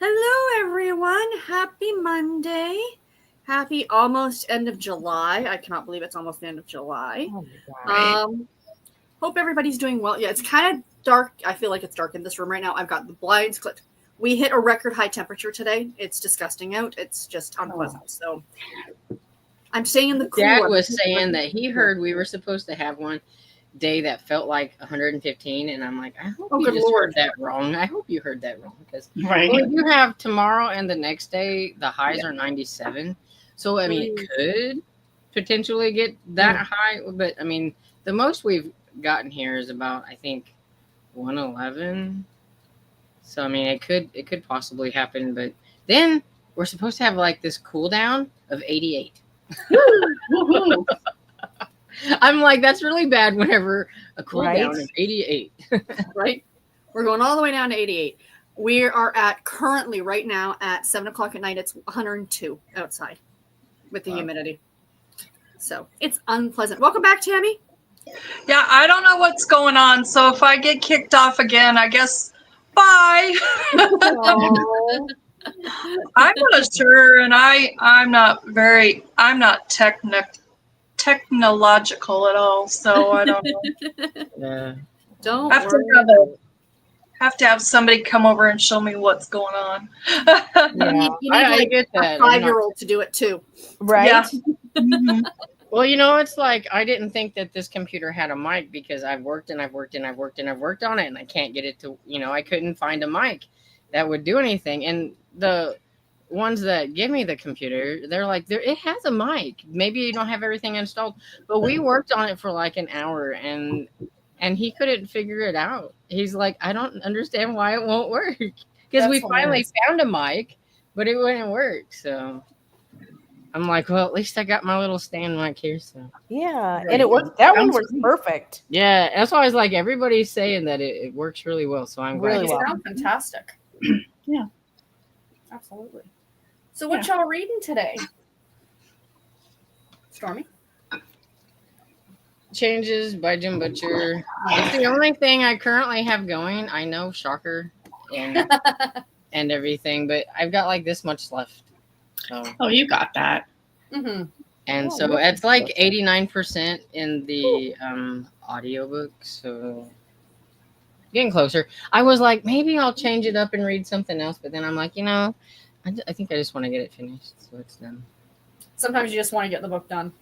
Hello, everyone. Happy Monday. Happy almost end of July. I cannot believe it's almost the end of July. Oh my God. Hope everybody's doing well. Yeah, it's kind of dark. I feel like it's dark in this room right now. I've got the blinds clipped. We hit a record high temperature today. It's disgusting out. It's just unpleasant. So I'm staying in the cool. Dad was saying that he heard we were supposed to have one day that felt like 115, and I'm like, I hope you good just Lord. heard that wrong. I hope you heard that wrong because Right. we do have tomorrow and the next day the highs are 97. So I mean, it could potentially get that high, but I mean, the most we've gotten here is about I think 111. So I mean, it could possibly happen, but then we're supposed to have like this cool down of 88. Woohoo. I'm like, that's really bad whenever a cool Right. down is 88. Right? We're going all the way down to 88. We are at currently right now at 7 o'clock at night. It's 102 outside with the humidity. So it's unpleasant. Welcome back, Tammy. Yeah, I don't know what's going on. So if I get kicked off again, I guess bye. Oh. I'm not sure, and I'm not technological at all. So I don't know. Yeah. Don't I have to have somebody come over and show me what's going on. You need I like get a that. 5-year-old to do it too. Right. Yeah. Mhm. Well, it's like I didn't think that this computer had a mic because I've worked on it and I can't get it to, I couldn't find a mic that would do anything. And the ones that give me the computer, they're like, it has a mic. Maybe you don't have everything installed, but we worked on it for like an hour and he couldn't figure it out. He's like, I don't understand why it won't work because we finally found a mic, but it wouldn't work. So I'm like, well, at least I got my little stand mic here. So Yeah, and it worked. That one was perfect. yeah, that's why I was like, everybody's saying that it works really well. So I'm glad. Really well. Sound fantastic. Yeah. Absolutely. So what y'all reading today? Stormy? Changes by Jim Butcher. It's the only thing I currently have going. I know, shocker, and everything, but I've got like this much left. So Oh, you got that. Mm-hmm. and so it's like 89% in the audiobook. So getting closer. I was like, maybe I'll change it up and read something else, but then I'm like, I think I just want to get it finished, so it's done. Sometimes you just want to get the book done.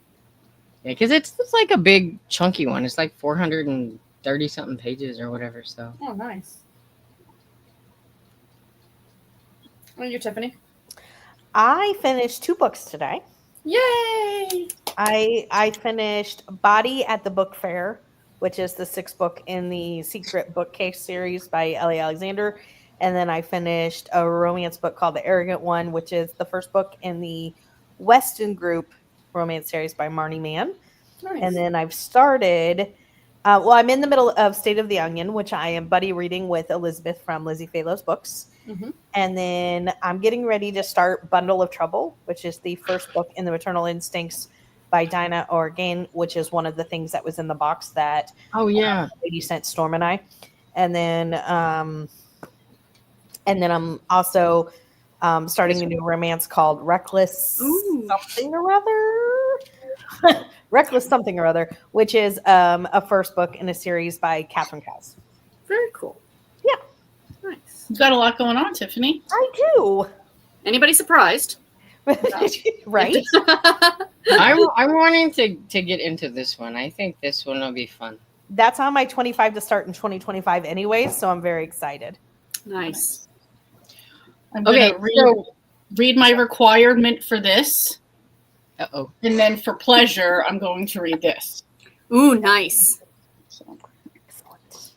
Yeah, because it's like a big chunky one. It's like 430 something pages or whatever. So Oh, nice. What are you, Tiffany? I finished 2 books today. Yay! I finished Body at the Book Fair, which is the 6th book in the Secret Bookcase series by Ellie Alexander. And then I finished a romance book called The Arrogant One, which is the first book in the Weston Group romance series by Marnie Mann. Nice. And then I've started, I'm in the middle of State of the Onion, which I am buddy reading with Elizabeth from Lizzie Faylo's books. Mhm. And then I'm getting ready to start Bundle of Trouble, which is the first book in the Maternal Instincts by Dinah Orgain, which is one of the things that was in the box that Lady sent Storm and I. And then I'm also starting a new romance called Reckless something or other. Reckless something or other, which is a first book in a series by Catherine Cowles. Very cool. Yeah. Nice. You've got a lot going on, Tiffany. I do. Anybody surprised? Right? I'm wanting to get into this one. I think this one will be fun. That's on my 25 to start in 2025 anyways, so I'm very excited. Nice. I'm going to read my requirement for this. Uh-oh. And then for pleasure, I'm going to read this. Ooh, nice. So,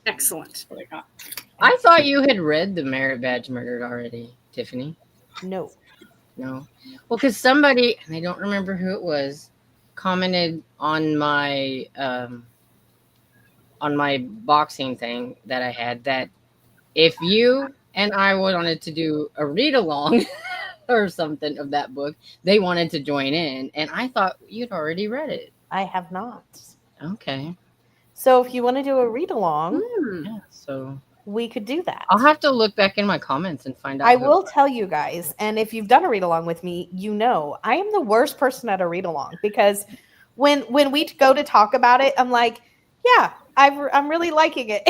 Excellent. that's what I got. I thought you had read The Merit Badge Murdered already, Tiffany. No. No. Well, because somebody, and I don't remember who it was, commented on my boxing thing that I had that if you and I wanted to do a read along or something of that book, they wanted to join in, and I thought you'd already read it. I have not. Okay. So if you want to do a read along, Yeah, so we could do that. I'll have to look back in my comments and find out. I who- will tell you guys, and if you've done a read along with me, you know I am the worst person at a read along because when we go to talk about it, I'm like, yeah, I'm really liking it.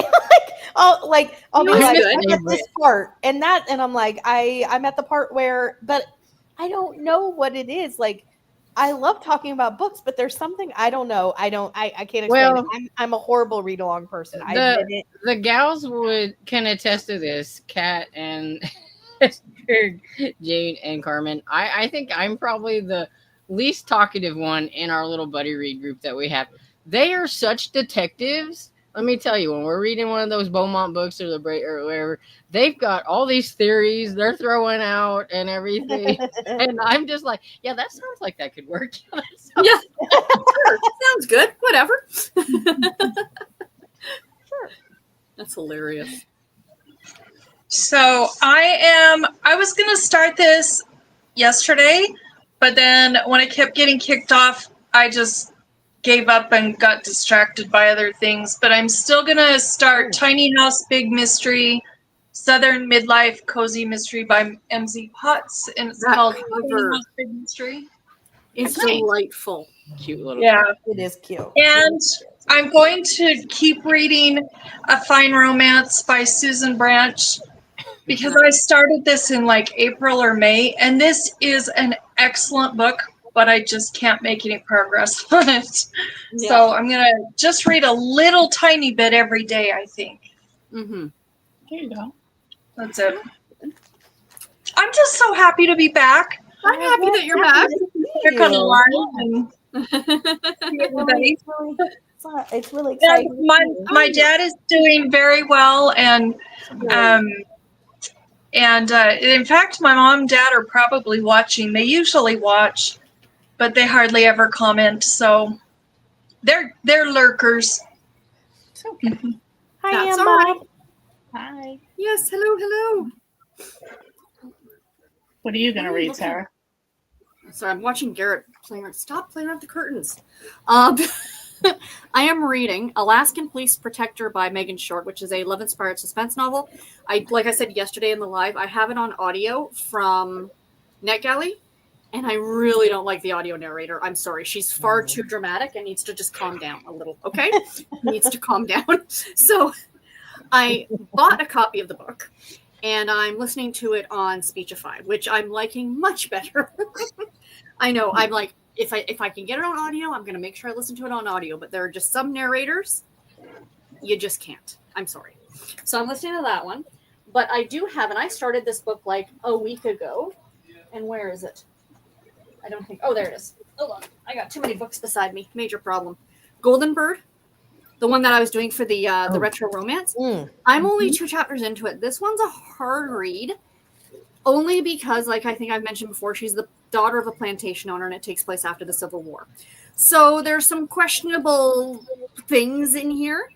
I'll be You know, like, it's I'm good. at this part and I'm like, I'm at the part where, but I don't know what it is. Like, I love talking about books, but there's something I don't know. I can't explain Well, it. I'm a horrible read along person. I the- admit it. The gals can attest to this. Kat and Jade and Carmen. I think I'm probably the least talkative one in our little buddy read group that we have. They are such detectives. Let me tell you, when we're reading one of those Beaumont books or or whatever, they've got all these theories they're throwing out and everything. And I'm just like, yeah, that sounds like that could work. Yeah, sure. Sounds good. Whatever. Sure. That's hilarious. So I was going to start this yesterday, but then when I kept getting kicked off, I just gave up and got distracted by other things. But I'm still going to start Tiny House Big Mystery, Southern Midlife Cozy Mystery by MZ Potts. And it's That called cover. Tiny House Big Mystery. It's Nice. delightful. Cute little. Yeah. It is cute. And I'm going to keep reading A Fine Romance by Susan Branch because I started this in like April or May, and this is an excellent book, but I just can't make any progress on it. Yeah. So I'm going to just read a little tiny bit every day, I think. Mm-hmm. There you go. That's it. I'm just so happy to be back. I'm happy that you're back. Back on the line and see everybody. It's really Yeah, exciting. my dad is doing very well, and in fact, my mom and dad are probably watching. They usually watch, but they hardly ever comment. So they're lurkers. It's okay. Hi, That's Emma. all right. Hi. Yes, hello. What are you going to read, Okay. Sarah? Sorry, I'm watching Garrett playing. Stop playing with the curtains. I am reading Alaskan Police Protector by Megan Short, which is a love-inspired suspense novel. Like I said yesterday in the live, I have it on audio from NetGalley, and I really don't like the audio narrator. I'm sorry. She's far too dramatic and needs to just calm down a little, okay? Needs to calm down. So I bought a copy of the book, and I'm listening to it on Speechify, which I'm liking much better. I know. I'm like, if I can get it on audio, I'm going to make sure I listen to it on audio. But there are just some narrators you just can't. I'm sorry. So I'm listening to that one. But I do have, and I started this book like a week ago. And where is it? I don't think. Oh, there it is. Hold on. I got too many books beside me. Major problem. Golden Bird, the one that I was doing for the retro romance. I'm only 2 chapters into it. This one's a hard read, only because, like I think I've mentioned before, she's the daughter of a plantation owner, and it takes place after the Civil War. So there's some questionable things in here,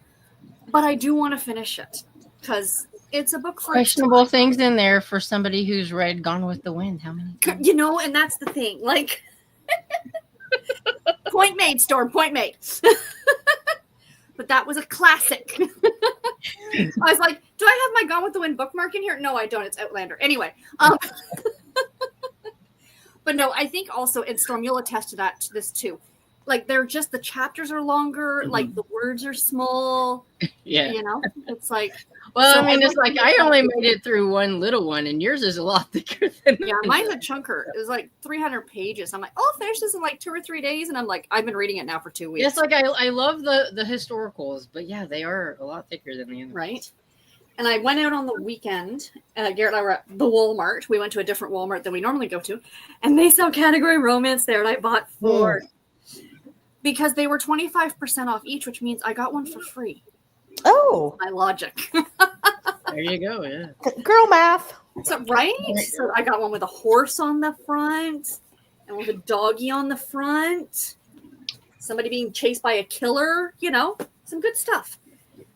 but I do want to finish it because it's a book for Questionable things in there for somebody who's read Gone with the Wind. How many times? You know, and that's the thing. Like, point made, Storm. Point made. But that was a classic. I was like, do I have my Gone with the Wind bookmark in here? No, I don't. It's Outlander. Anyway. But no, I think also, and Storm, you'll attest to this too. Like, they're just, the chapters are longer. Like, the words are small. Yeah. You know? It's like. Well, So I mean, I it's like I only made it through one little one, and yours is a lot thicker than Yeah, mine's a chunker. It was like 300 pages. I'm like, oh, I'll finish this in like 2 or 3 days. And I'm like, I've been reading it now for 2 weeks. Yes, like I love the historicals, but yeah, they are a lot thicker than the other. Right. And I went out on the weekend. Garrett and I were at the Walmart. We went to a different Walmart than we normally go to. And they sell category romance there. And I bought 4 because they were 25% off each, which means I got one for free. Oh, My logic. There you go. Yeah. girl math. So, right? So I got one with a horse on the front and with a doggy on the front. Somebody being chased by a killer, you know, some good stuff.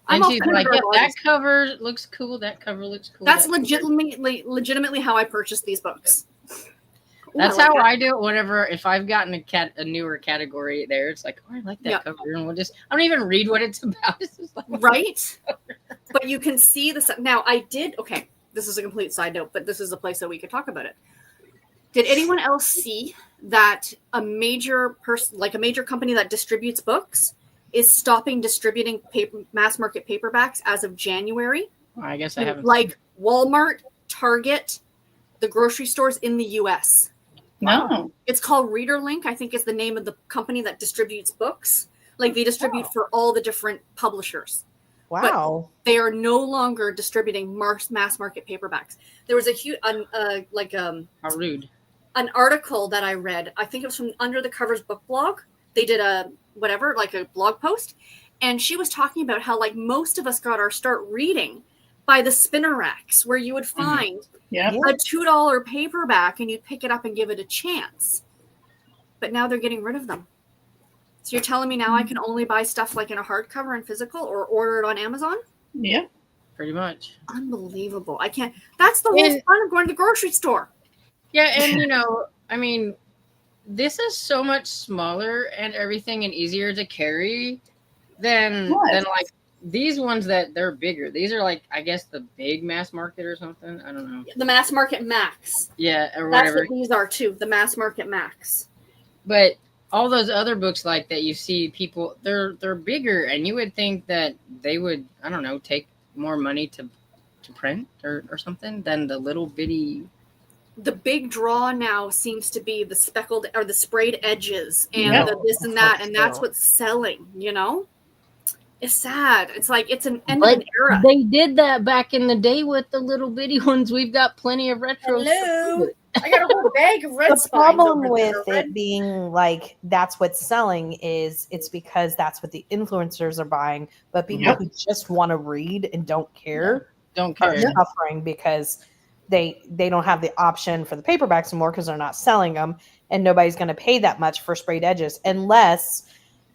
And she's like, yeah, that that's cover looks cool. That cover looks cool. that's that cover- legitimately how I purchased these books. That's like how that. I do it. Whenever if I've gotten a newer category there, it's like, oh, I like that Yeah. cover, and I don't even read what it's about. It's just like, Right? But you can see this. Now, okay, this is a complete side note, but this is a place that we could talk about it. Did anyone else see that a major company that distributes books is stopping distributing mass market paperbacks as of January? I guess I haven't. Like Walmart, Target, the grocery stores in the US. No. It's called ReaderLink, I think is the name of the company that distributes books. Like they distribute for all the different publishers. Wow. They are no longer distributing mass market paperbacks. There was a huge, How rude. an article that I read. I think it was from Under the Covers book blog. They did a blog post, and she was talking about how like most of us got our start reading by the spinner racks, where you would find Yeah. a $2 paperback and you'd pick it up and give it a chance. But now they're getting rid of them. So you're telling me now I can only buy stuff like in a hardcover and physical, or order it on Amazon? Yeah. Pretty much. Unbelievable. I can't. That's the whole fun of going to the grocery store. Yeah, and I mean, this is so much smaller and everything and easier to carry than like these ones that they're bigger. These are like, I guess, the big mass market or something. I don't know. The mass market max. Yeah, or That's whatever. what these are too. The mass market max. But all those other books like that you see people, they're bigger, and you would think that they would, I don't know, take more money to print or something than the little bitty. The big draw now seems to be the speckled or the sprayed edges and the this and that, and that's what's selling, It's sad. It's like it's an end of an era. They did that back in the day with the little bitty ones. We've got plenty of retros. Hello. I got a whole bag of red The spines problem over with there. it being like that's what's selling is it's because that's what the influencers are buying, but people who just want to read and don't care Don't are care. suffering because they don't have the option for the paperbacks anymore because they're not selling them, and nobody's going to pay that much for sprayed edges unless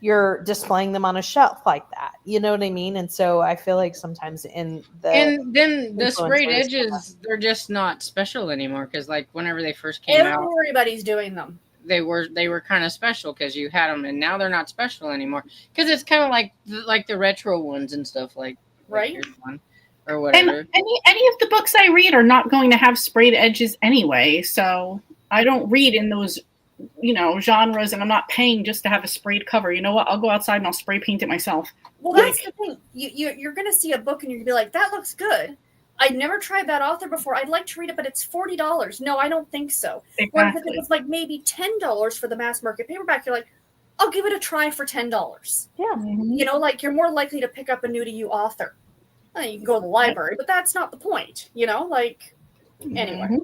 you're displaying them on a shelf like that. You know what I mean? And so I feel like sometimes and then the sprayed influencers- edges, they're just not special anymore because like whenever they first came out, Everybody's doing them. they were kind of special because you had them, and now they're not special anymore because it's kind of like the retro ones and stuff like Right. Here's one or And whatever. any of the books I read are not going to have sprayed edges anyway, so I don't read in those genres, and I'm not paying just to have a sprayed cover. You know what? I'll go outside and I'll spray paint it myself. Well, that's the thing. You're going to see a book and you're going to be like, that looks good. I'd never tried that author before. I'd like to read it, but it's $40. No, I don't think so. Whereas if it was like maybe $10 for the mass market paperback, you're like, I'll give it a try for $10. Yeah. Like you're more likely to pick up a new to you author. You can go to the library, but that's not the point. Anyway.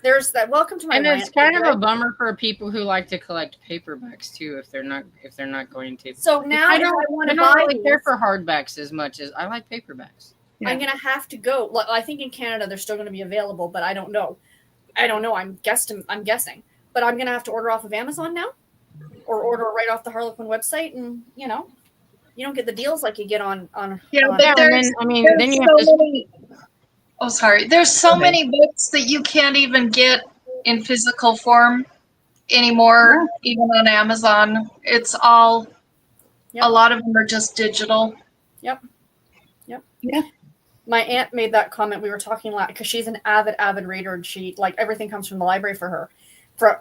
There's that. Welcome to my. And it's rant, kind of right? a bummer for people who like to collect paperbacks too, if they're not going to. So now I don't want to I don't buy really care these, for hardbacks as much as I like paperbacks. Yeah. I'm gonna have to go. Well, I think in Canada they're still going to be available, but I don't know. I'm guessing, but I'm gonna have to order off of Amazon now, or order right off the Harlequin website, and you don't get the deals like you get on. Yeah, on- but Yeah, there's, then you have so to. many. Oh, sorry. There's so many books that you can't even get in physical form anymore, even on Amazon. It's all. Yep. A lot of them are just digital. Yep. Yeah. My aunt made that comment. We were talking a lot because she's an avid reader, and she like everything comes from the library for her.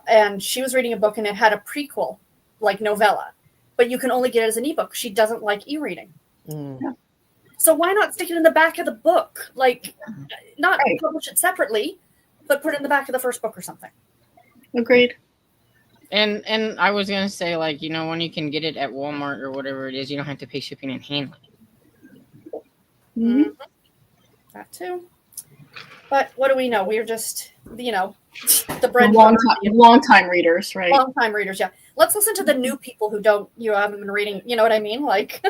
And she was reading a book and it had a prequel, like novella, but you can only get it as an ebook. She doesn't like e-reading. So why not stick it in the back of the book? Like, not publish it separately, but put it in the back of the first book or something. Agreed. And I was gonna say, like, when you can get it at Walmart or whatever it is, you don't have to pay shipping and handling. Mhm. That too. But what do we know? We're just, the bread. Long time readers, right? Long time readers, yeah. Let's listen to the new people who haven't been reading. You know what I mean? Like,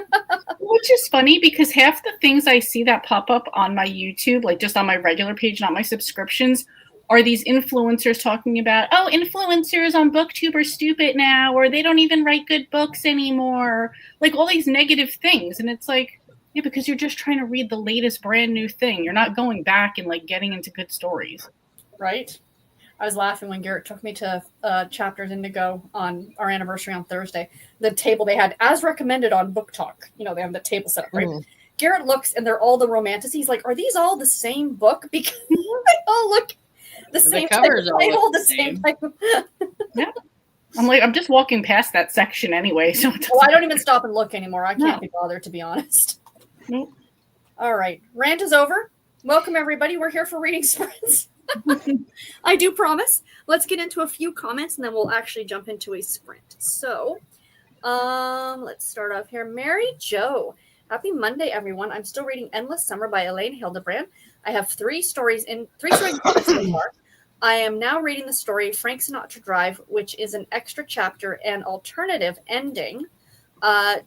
Which is funny because half the things I see that pop up on my YouTube, like just on my regular page, not my subscriptions, are these influencers talking about, oh, influencers on BookTube are stupid now, or they don't even write good books anymore. Like all these negative things. And it's like, yeah, because you're just trying to read the latest brand new thing. You're not going back and like getting into good stories. right? I was laughing when Garrett took me to Chapters Indigo on our anniversary on Thursday. The table they had, as recommended on Book Talk. You know, they have the table set up, right? Mhm. Garrett looks, and they're all the romantics. He's like, "Are these all the same book?" Because they all look the same type covers of all look title, the the same same. type of. I'm just walking past that section anyway. So it Well, I doesn't- don't even stop and look anymore. I can't No. be bothered, to be honest. Nope. All right, rant is over. Welcome everybody. We're here for reading sprints. I do promise. Let's get into a few comments and then we'll actually jump into a sprint. So, let's start off here. Mary Jo. Happy Monday, everyone. I'm still reading Endless Summer by Elaine Hildebrand. I have three stories in so far. I am now reading the story Frank Sinatra Drive, which is an extra chapter and alternative ending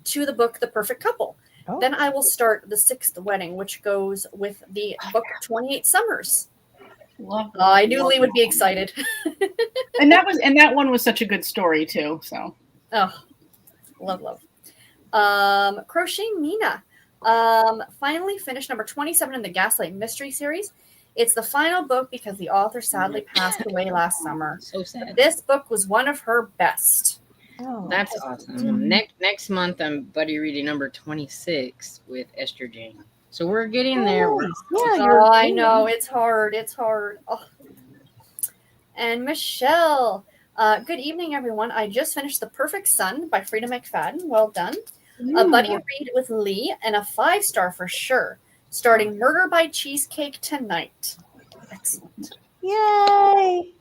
to the book The Perfect Couple. Oh. Then I will start The Sixth Wedding, which goes with the book 28 Summers. Love I knew Lee would be excited. and that one was such a good story too. So Oh, love. Crochet Mina. Finally finished number 27 in the Gaslight Mystery series. It's the final book because the author sadly passed away last summer. So sad. This book was one of her best. Oh. That's awesome. Next month, I'm buddy reading number 26 with Esther Jane. So we're getting there. We're- Yeah, Oh, I know. It's hard. Oh. And Michelle. Good evening, everyone. I just finished The Perfect Son by Frida McFadden. Well done. A buddy read with Lee and a 5-star for sure. Starting Murder by Cheesecake tonight. Excellent. Yay!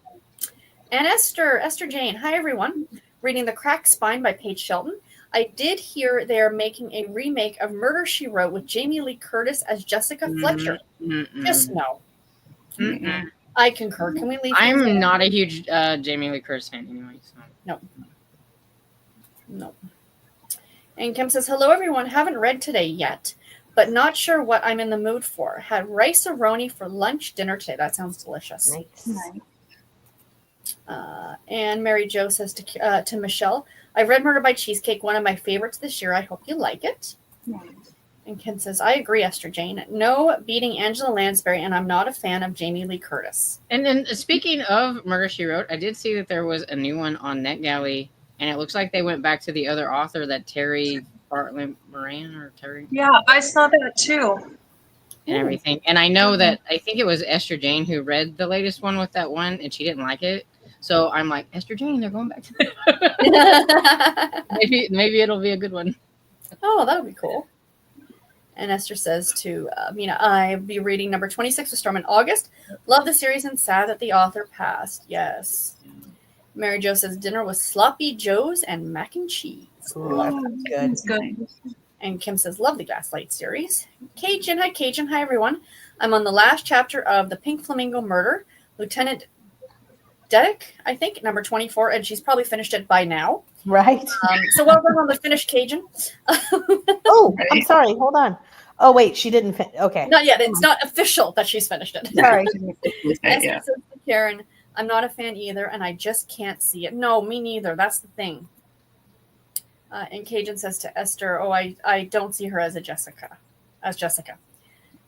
And Esther Jane. Hi, everyone. Reading The Cracked Spine by Paige Shelton. I did hear they are making a remake of Murder, She Wrote with Jamie Lee Curtis as Jessica Fletcher. Mm-mm. Just no. Mm-mm. I concur. Can we leave? things I'm there? not a huge Jamie Lee Curtis fan anyway. So. No. And Kim says, hello, everyone. Haven't read today yet, but not sure what I'm in the mood for. Had rice-a-roni for lunch, dinner today. That sounds delicious. Nice. And Mary Jo says to Michelle, I read Murder by Cheesecake, one of my favorites this year. I hope you like it. And Ken says, I agree, Esther Jane. No beating Angela Lansbury, and I'm not a fan of Jamie Lee Curtis. And then speaking of Murder, She Wrote, I did see that there was a new one on NetGalley, and it looks like they went back to the other author, that Terry Bartlett Moran or Terry. Yeah, I saw that too. And everything. And I know that I think it was Esther Jane who read the latest one with that one, and she didn't like it. So I'm like, Esther Jane, they're going back to that. maybe it'll be a good one. Oh, that would be cool. And Esther says to Mina, I'll be reading number 26 with Storm in August. Love the series and sad that the author passed. Yes. Mary Jo says dinner was sloppy joes and mac and cheese. Love it. Good. It's good. And Kim says, love the Gaslight series. Cajun, hi everyone. I'm on the last chapter of The Pink Flamingo Murder. Lieutenant Dedek, I think, number 24, and she's probably finished it by now. Right. So well done on the finished Cajun. Oh, I'm sorry. Hold on. Oh, wait. She didn't finish. Okay. Not yet. It's not official that she's finished it. Sorry. Esther Yeah. says to Karen, I'm not a fan either, and I just can't see it. No, me neither. That's the thing. And Cajun says to Esther, oh, I don't see her as Jessica.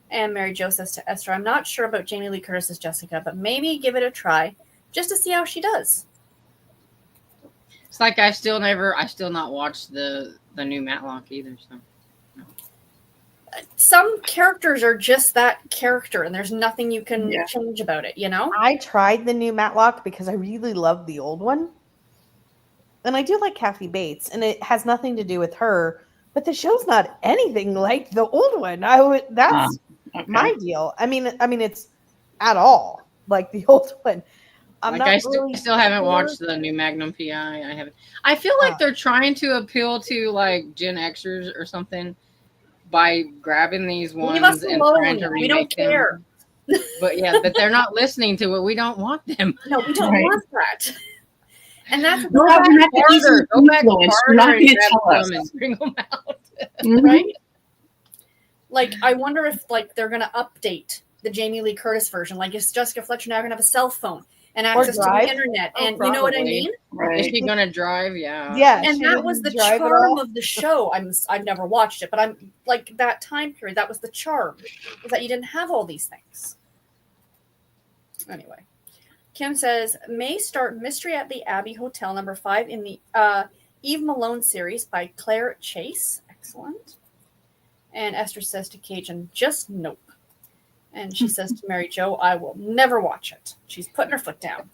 And Mary Jo says to Esther, I'm not sure about Jamie Lee Curtis as Jessica, but maybe give it a try just to see how she does. It's like I still not watched the new Matlock either. So Some characters are just that character, and there's nothing you can Yeah. change about it, you know? I tried the new Matlock because I really loved the old one. And I do like Kathy Bates, and it has nothing to do with her, but the show's not anything like the old one. That's Okay. my deal. I mean it's at all like the old one. I'm like not I really still haven't sure. watched the new Magnum PI. I haven't. I feel like they're trying to appeal to like Gen Xers or something by grabbing these Leave ones us and alone. trying to We remake don't care. them. But they're not listening to it. We don't want them. No, we don't Right. want that. And that's We're not gonna have to ease Harder. Go back influence. You're not harder and gonna grab tell us. them and bring them out. Mhm. right? Like, I wonder if like they're gonna update the Jamie Lee Curtis version. Like, is Jessica Fletcher now gonna have a cell phone and access to drive? the internet? Oh, And you know what I probably. mean? Is Right. she gonna drive? Yeah. Yeah, And she that was the didn't drive at charm all. of the show. I've never watched it, but I'm like that time period. That was the charm, was that you didn't have all these things. Anyway, Kim says, May start Mystery at the Abbey Hotel, number 5 in the Eve Malone series by Claire Chase. Excellent. And Esther says to Cajun, just nope. And she says to Mary Jo, I will never watch it. She's putting her foot down.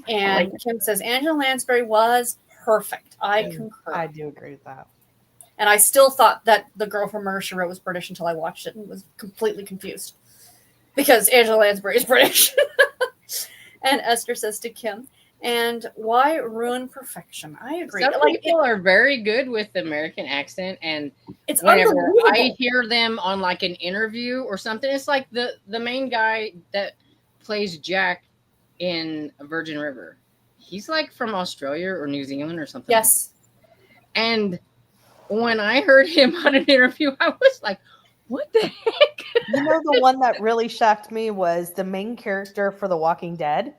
And Kim says, Angela Lansbury was perfect. I concur. I do agree with that. And I still thought that the girl from Murder, She Wrote was British until I watched it and was completely confused. Because Angela Lansbury is British. And Esther says to Kim, and why ruin perfection? I agree. Some people are very good with the American accent, and it's whenever unbelievable. I hear them on like an interview or something, it's like the main guy that plays Jack in Virgin River. He's like from Australia or New Zealand or something. Yes. And when I heard him on an interview, I was like, what the heck? You know, the one that really shocked me was the main character for The Walking Dead.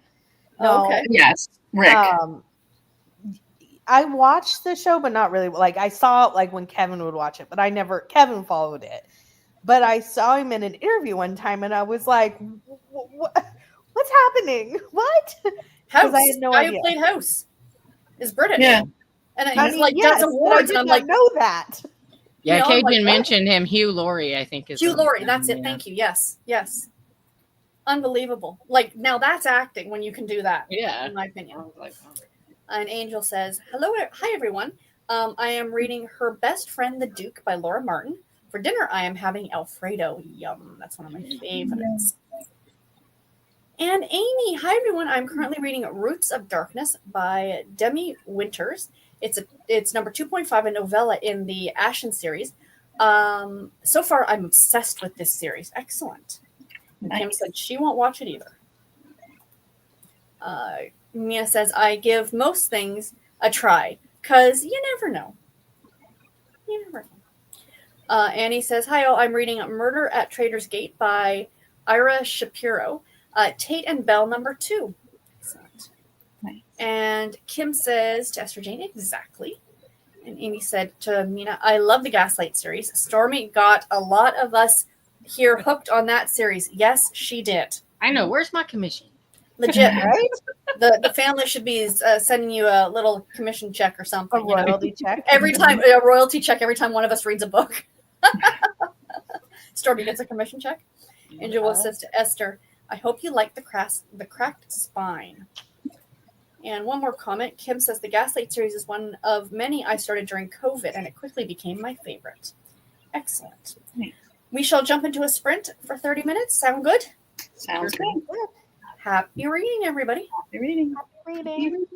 Oh, okay. Yes, Rick. I watched the show, but not really. Like, I saw it like when Kevin would watch it, but Kevin followed it. But I saw him in an interview one time, and I was like, what's happening? What? House. I had no guy idea. who played House is British. Yeah. And I he's mean, like, yes, does but I awards. did And I'm not like, know that. Yeah, You know, Cajun like, what? mentioned him. Hugh Laurie, I think is Hugh the- Laurie. That's it. Yeah. Thank you. Yes. Yes. Unbelievable. Like, now that's acting when you can do that. Yeah. In my opinion. I was like, oh. An Angel says, hi everyone. I am reading Her Best Friend the Duke by Laura Martin. For dinner, I am having Alfredo. Yum. That's one of my favorites. And Amy, hi everyone. I'm currently reading Roots of Darkness by Demi Winters. It's number 2.5, a novella in the Ashen series. So far, I'm obsessed with this series. Excellent. And Kim said she won't watch it either. Mia says, I give most things a try, because you never know. You never know. Annie says, hi, I'm reading Murder at Trader's Gate by Ira Shapiro. Tate and Bell, number 2. Excellent. Nice. And Kim says to Esther Jane, exactly. And Amy said to Mina, I love the Gaslight series. Stormy got a lot of us here hooked on that series. Yes, she did. I know. Where's my commission? Legit, right? The family should be sending you a little commission check or something. A royalty check. Every time, a royalty check every time one of us reads a book. Stormy gets a commission check. Angela says to Esther, I hope you like the cracked spine. And one more comment. Kim says the Gaslight series is one of many I started during COVID, and it quickly became my favorite. Excellent. Nice. We shall jump into a sprint for 30 minutes. Sound good? Sounds good. Happy reading, everybody. Happy reading. Reading.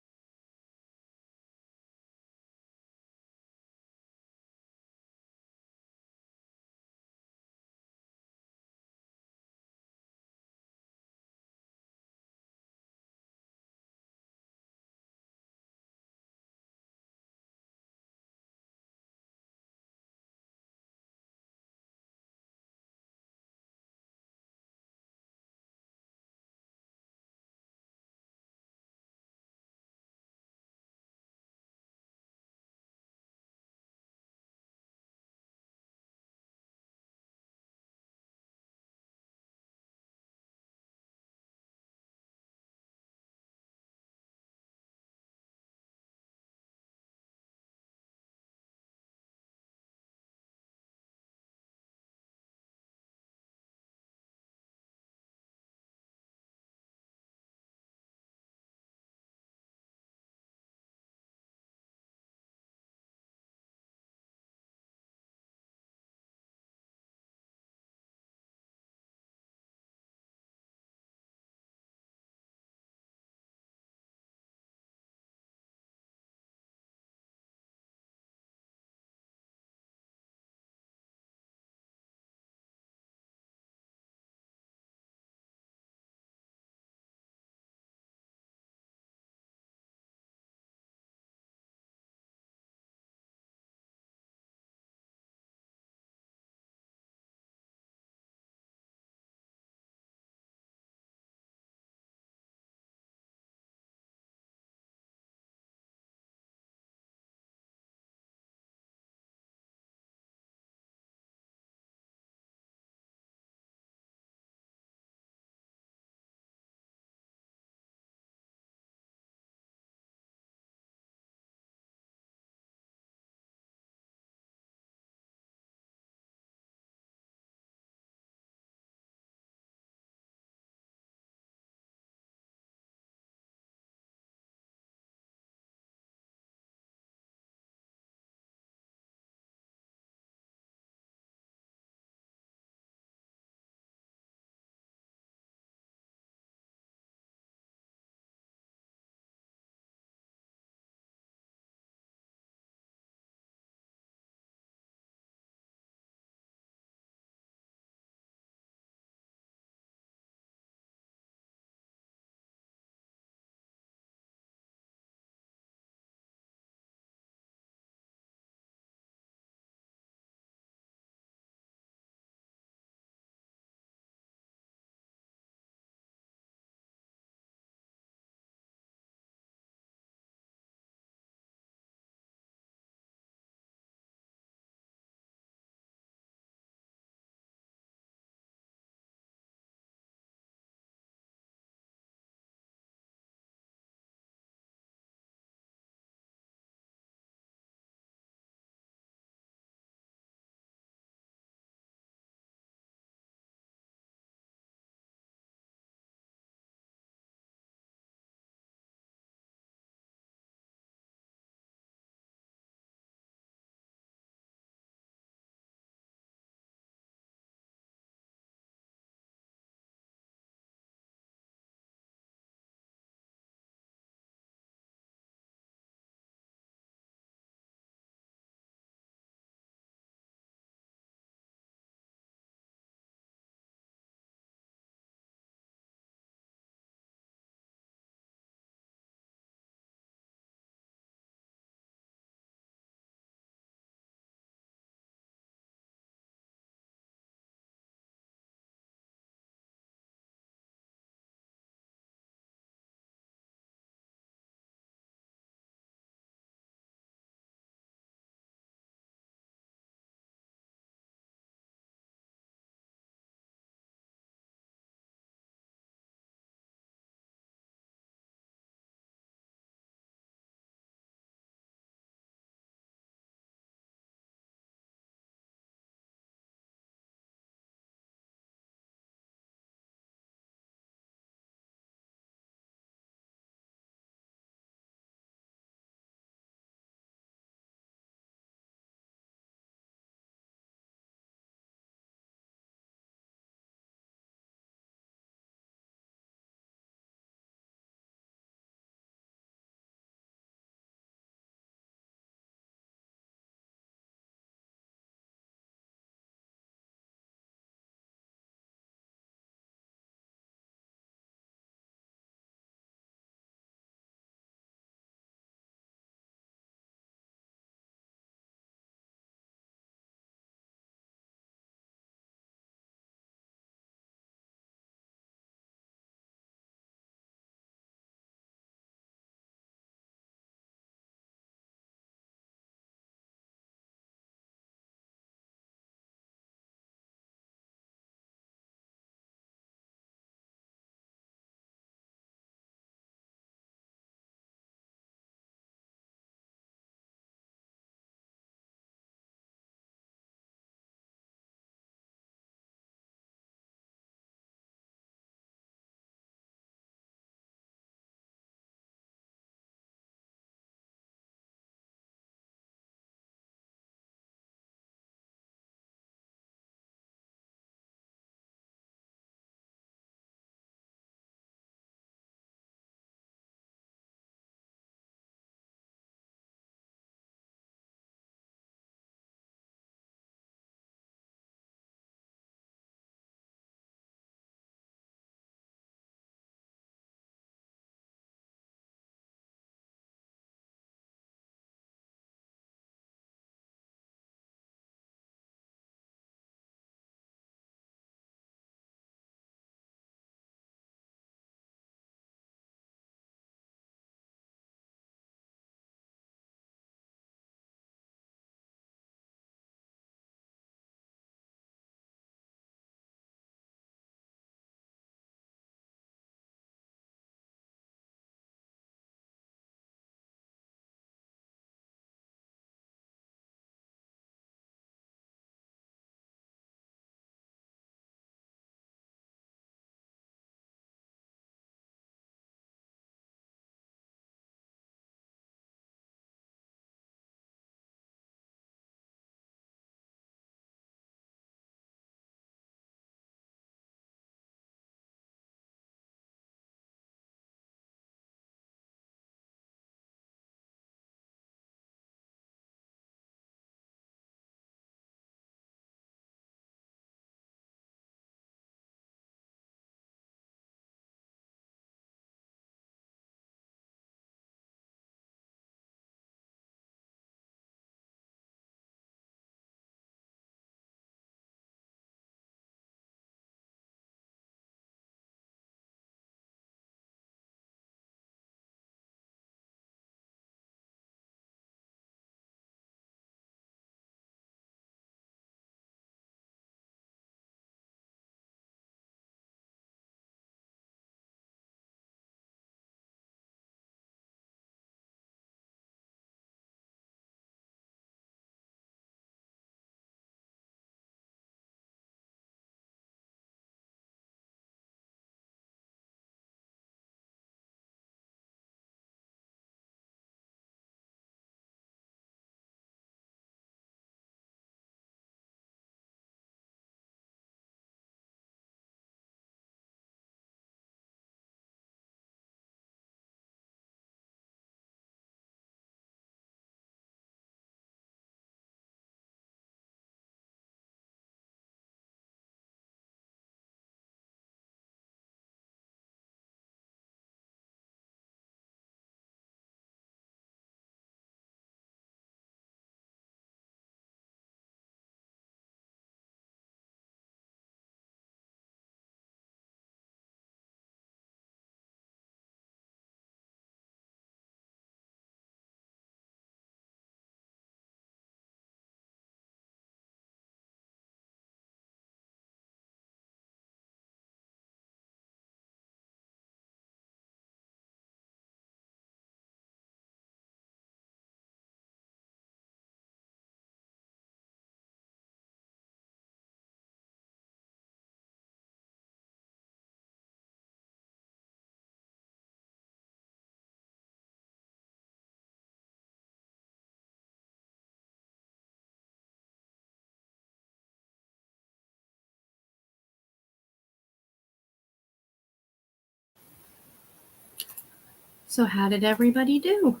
So how did everybody do?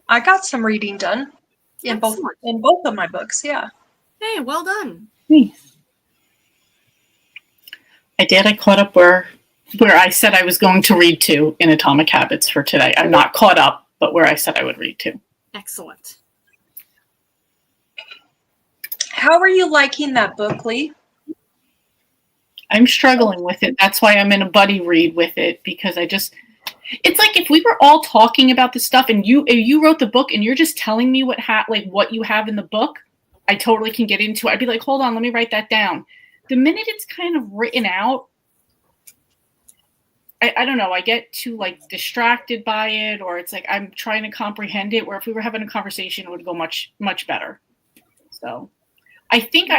I got some reading done Excellent. in both of my books. Yeah. Hey, well done. Nice. I did. I caught up where I said I was going to read to in Atomic Habits for today. I'm not caught up, but where I said I would read to. Excellent. How are you liking that book, Lee? I'm struggling with it. That's why I'm in a buddy read with it, because it's like if we were all talking about this stuff and you wrote the book and you're just telling me what you have in the book, I totally can get into it. I'd be like, hold on, let me write that down. The minute it's kind of written out, I don't know, I get too like distracted by it, or it's like I'm trying to comprehend it, where if we were having a conversation, it would go much, much better. So I think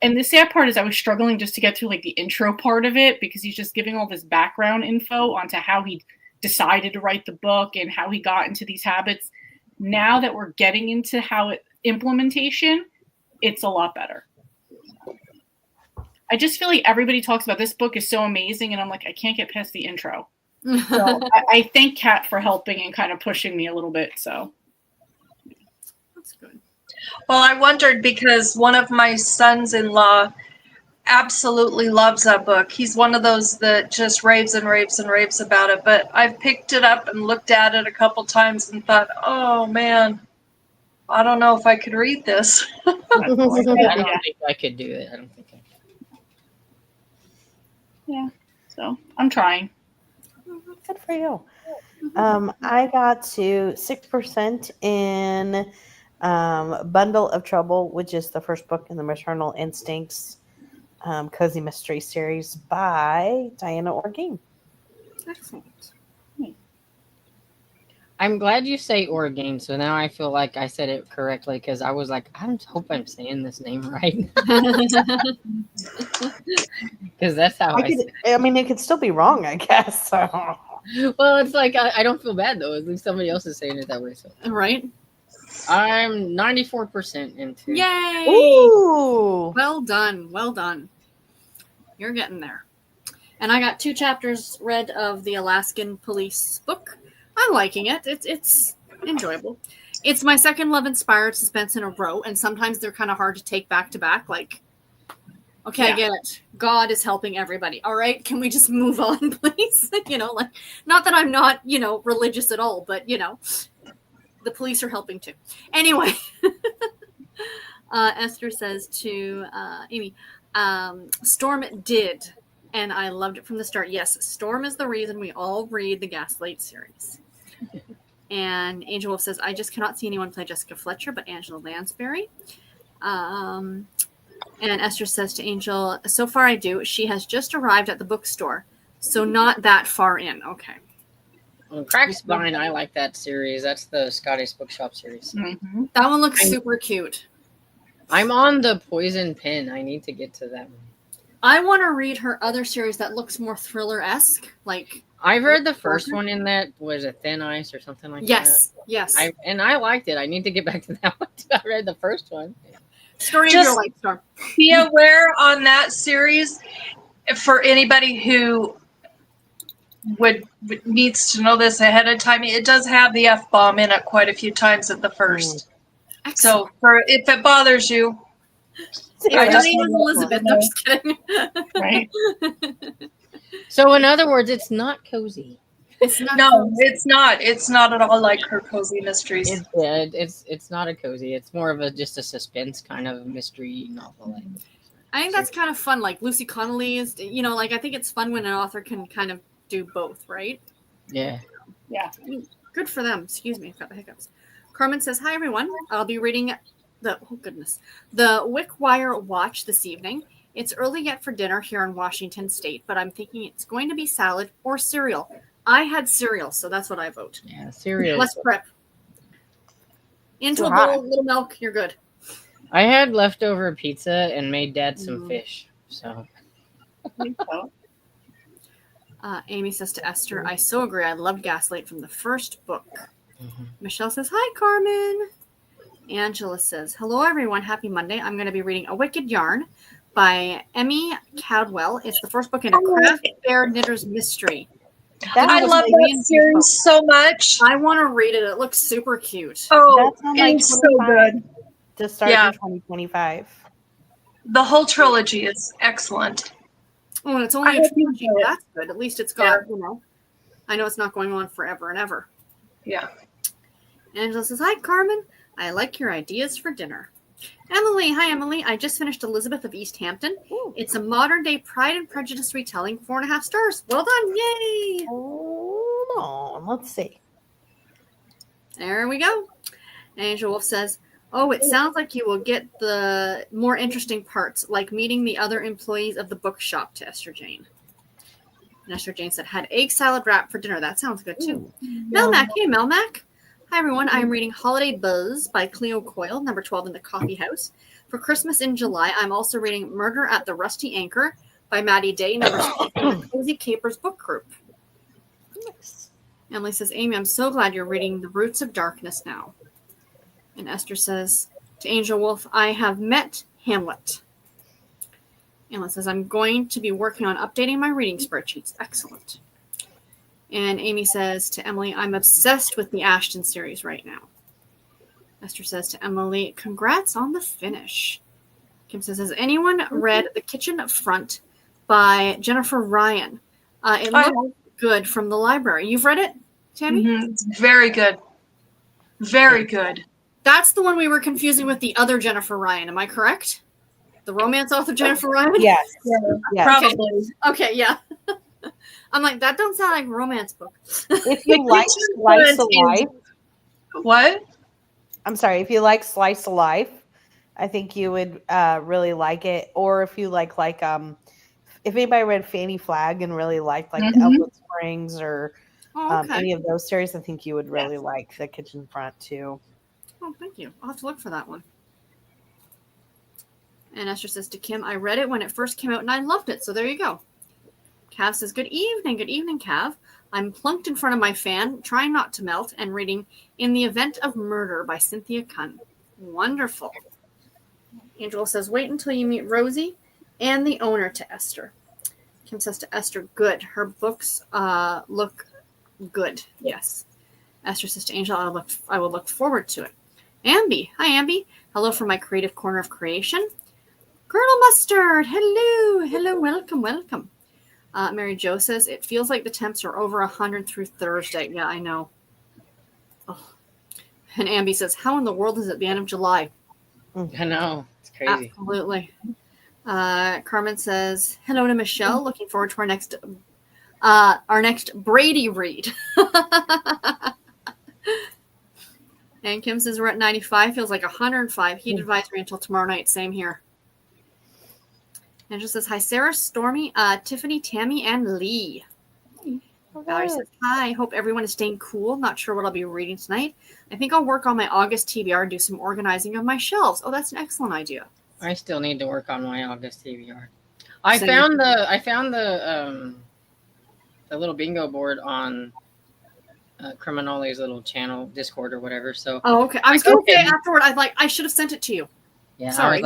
and the sad part is I was struggling just to get through like the intro part of it, because he's just giving all this background info onto how he decided to write the book and how he got into these habits. Now that we're getting into implementation, it's a lot better. I just feel like everybody talks about this book is so amazing, and I'm like, I can't get past the intro. So I thank Kat for helping and kind of pushing me a little bit. So That's good. Well, I wondered because one of my sons-in-law absolutely loves that book. He's one of those that just raves and raves and raves about it. But I've picked it up and looked at it a couple times and thought, oh man, I don't know if I could read this. I don't think I could do it. I don't think I could. yeah, so I'm trying. Good for you. I got to 6% in Bundle of Trouble, which is the first book in the Maternal Instincts Cozy Mystery series by Diana Orgain. Excellent. I'm glad you say Orgain, so now I feel like I said it correctly, because I was like, I hope I'm saying this name right. Because that's how I say it. I mean, it could still be wrong, I guess. So. Well, it's like, I don't feel bad, though. At least somebody else is saying it that way. So Right? I'm 94% into. Yay! Ooh! Well done. Well done. You're getting there. And I got 2 chapters read of the Alaskan Police book. I'm liking it. It's enjoyable. It's my second Love Inspired suspense in a row, and sometimes they're kind of hard to take back to back. Like, okay, Yeah. I get it. God is helping everybody. All right, can we just move on, please? Like, not that I'm not, religious at all, but the police are helping too. Anyway, Esther says to Amy, Storm did, and I loved it from the start. Yes, Storm is the reason we all read the Gaslight series. And Angel Wolf says, I just cannot see anyone play Jessica Fletcher but Angela Lansbury. And Esther says to Angel, so far I do. She has just arrived at the bookstore, so not that far in. Okay. Well, Crack Spine, I like that series. That's the Scottish Bookshop series. Mm-hmm. That one looks super cute. I'm on the Poison Pen. I need to get to that one. I want to read her other series that looks more thriller-esque. Like, I've read the first one in that. Was it Thin Ice or something like that? Yes. I liked it. I need to get back to that one. I read the first one. Story of Just- Your Life, Storm. Be aware on that series, for anybody who needs to know this ahead of time, it does have the F-bomb in it quite a few times at the first. So if it bothers you, Your just name is Elizabeth. No, just kidding. Right? So in other words, it's not cozy. It's not. no, it's not. It's not at all like her cozy mysteries. It's not a cozy. It's more of just a suspense kind of mystery novel. I think that's kind of fun. Like Lucy Connolly is, I think it's fun when an author can kind of do both, right? Yeah. Good for them. Excuse me, I've got the hiccups. Carmen says, hi, everyone. I'll be reading the Wickwire Watch this evening. It's early yet for dinner here in Washington State, but I'm thinking it's going to be salad or cereal. I had cereal, so that's what I vote. Yeah, cereal. Less prep. Into a hot. bowl, little milk, you're good. I had leftover pizza and made Dad some fish. So Amy says to Esther, I so agree. I loved Gaslight from the first book. Michelle says, hi, Carmen. Angela says, hello, everyone. Happy Monday. I'm going to be reading A Wicked Yarn by Emmy Caldwell. It's the first book in a Craft Fair Knitter's Mystery. I love that series so much. I want to read it. It looks super cute. Oh, That's on like it's so 25 good. to start Yeah. in 2025. The whole trilogy is excellent. Oh, and it's I only a hope you trilogy. enjoy it. That's good. At least it's got, I know it's not going on forever and ever. Yeah. Angela says, hi, Carmen. I like your ideas for dinner. Emily, hi, Emily. I just finished Elizabeth of East Hampton. Ooh. It's a modern-day Pride and Prejudice retelling, 4.5 stars. Well done. Yay! Hold on. Let's see. There we go. Angel Wolf says, oh, it sounds like you will get the more interesting parts, like meeting the other employees of the bookshop, to Esther Jane. And Esther Jane said, had egg salad wrap for dinner. That sounds good, too. Melmac, hey, Melmac. Hi, everyone. I'm reading Holiday Buzz by Cleo Coyle, number 12 in the Coffee House. For Christmas in July, I'm also reading Murder at the Rusty Anchor by Maddie Day, number 6 in the Cozy Capers book group. Nice. Emily says, Amy, I'm so glad you're reading The Roots of Darkness now. And Esther says to Angel Wolf, I have met Hamlet. Emily says, I'm going to be working on updating my reading spreadsheets. Excellent. And Amy says to Emily, I'm obsessed with the Ashton series right now. Esther says to Emily, congrats on the finish. Kim says, has anyone read The Kitchen Front by Jennifer Ryan? It looks good from the library. You've read it, Tammy? Mm-hmm. It's very good. Very good. That's the one we were confusing with the other Jennifer Ryan. Am I correct? The romance author Jennifer Ryan? Yes. Yes. Probably. Okay, yeah. I'm like, that don't sound like a romance book. If you like Slice of Life, What? I'm sorry. If you like Slice of Life, I think you would really like it. Or if you like if anybody read Fanny Flagg and really liked the Elwood Springs or any of those series, I think you would really like The Kitchen Front too. Oh, thank you. I'll have to look for that one. And Esther says to Kim, I read it when it first came out and I loved it. So there you go. Cav says, good evening. Good evening, Cav. I'm plunked in front of my fan, trying not to melt, and reading In the Event of Murder by Cynthia Cunn. Wonderful. Angela says, wait until you meet Rosie and the owner, to Esther. Kim says to Esther, good. Her books look good. Yes. Esther says to Angela, I will look forward to it. Ambi. Hi, Ambi. Hello from my creative corner of creation. Colonel Mustard. Hello. Hello. Welcome. Welcome. Mary Jo says, it feels like the temps are over 100 through Thursday. Yeah, I know. Oh. And Ambi says, how in the world is it the end of July? I know. It's crazy. Absolutely. Carmen says, hello to Michelle. Looking forward to our next Brady read. And Kim says, we're at 95. Feels like 105. Heat advisory until tomorrow night. Same here. And just says, hi, Sarah, Stormy, Tiffany, Tammy, and Lee. Valerie says, hi, hope everyone is staying cool. Not sure what I'll be reading tonight. I think I'll work on my August TBR and do some organizing of my shelves. Oh, that's an excellent idea. I still need to work on my August TBR. I found the little bingo board on Criminoli's little channel, Discord or whatever. So okay. I was going to say afterward, I should have sent it to you. Yeah, sorry.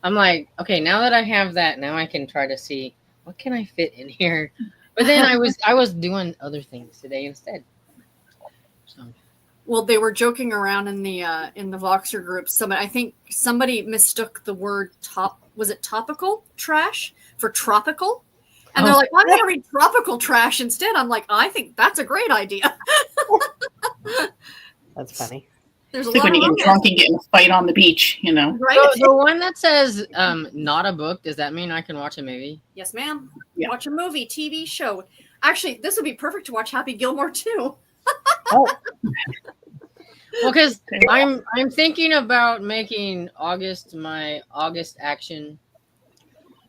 I'm like, okay, now that I have that, now I can try to see what can I fit in here. But then I was doing other things today instead. So. Well, they were joking around in the Voxer group. I think somebody mistook the word topical trash for tropical. And they're like, well, I'm going to read tropical trash instead. I'm like, I think that's a great idea. That's funny. There's it's like when you get drunk and get in a fight on the beach, Right? So the one that says not a book, does that mean I can watch a movie? Yes, ma'am. Yeah. Watch a movie, TV show. Actually, this would be perfect to watch Happy Gilmore too. Oh. Well, because I'm thinking about making August my August action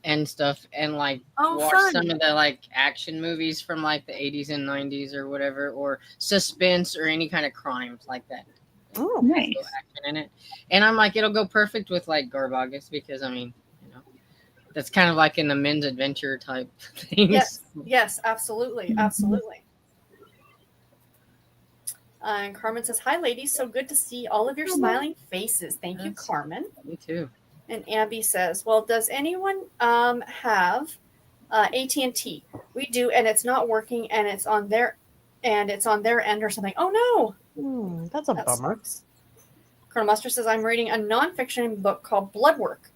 and stuff, and watch fun. some of the action movies from the 80s and 90s or whatever, or suspense or any kind of crimes like that. Oh, nice. Action in it, and I'm like, it'll go perfect with Garb August because that's kind of like in the men's adventure type things. Yes, absolutely, absolutely. And Carmen says, "Hi, ladies. So good to see all of your smiling faces. Thank you, Yes. Carmen." Me too. And Abby says, "Well, does anyone have AT&T? We do, and it's not working, and it's on their end or something. Oh no, That's a that bummer. sucks." Colonel Mustard says, "I'm reading a nonfiction book called Bloodwork,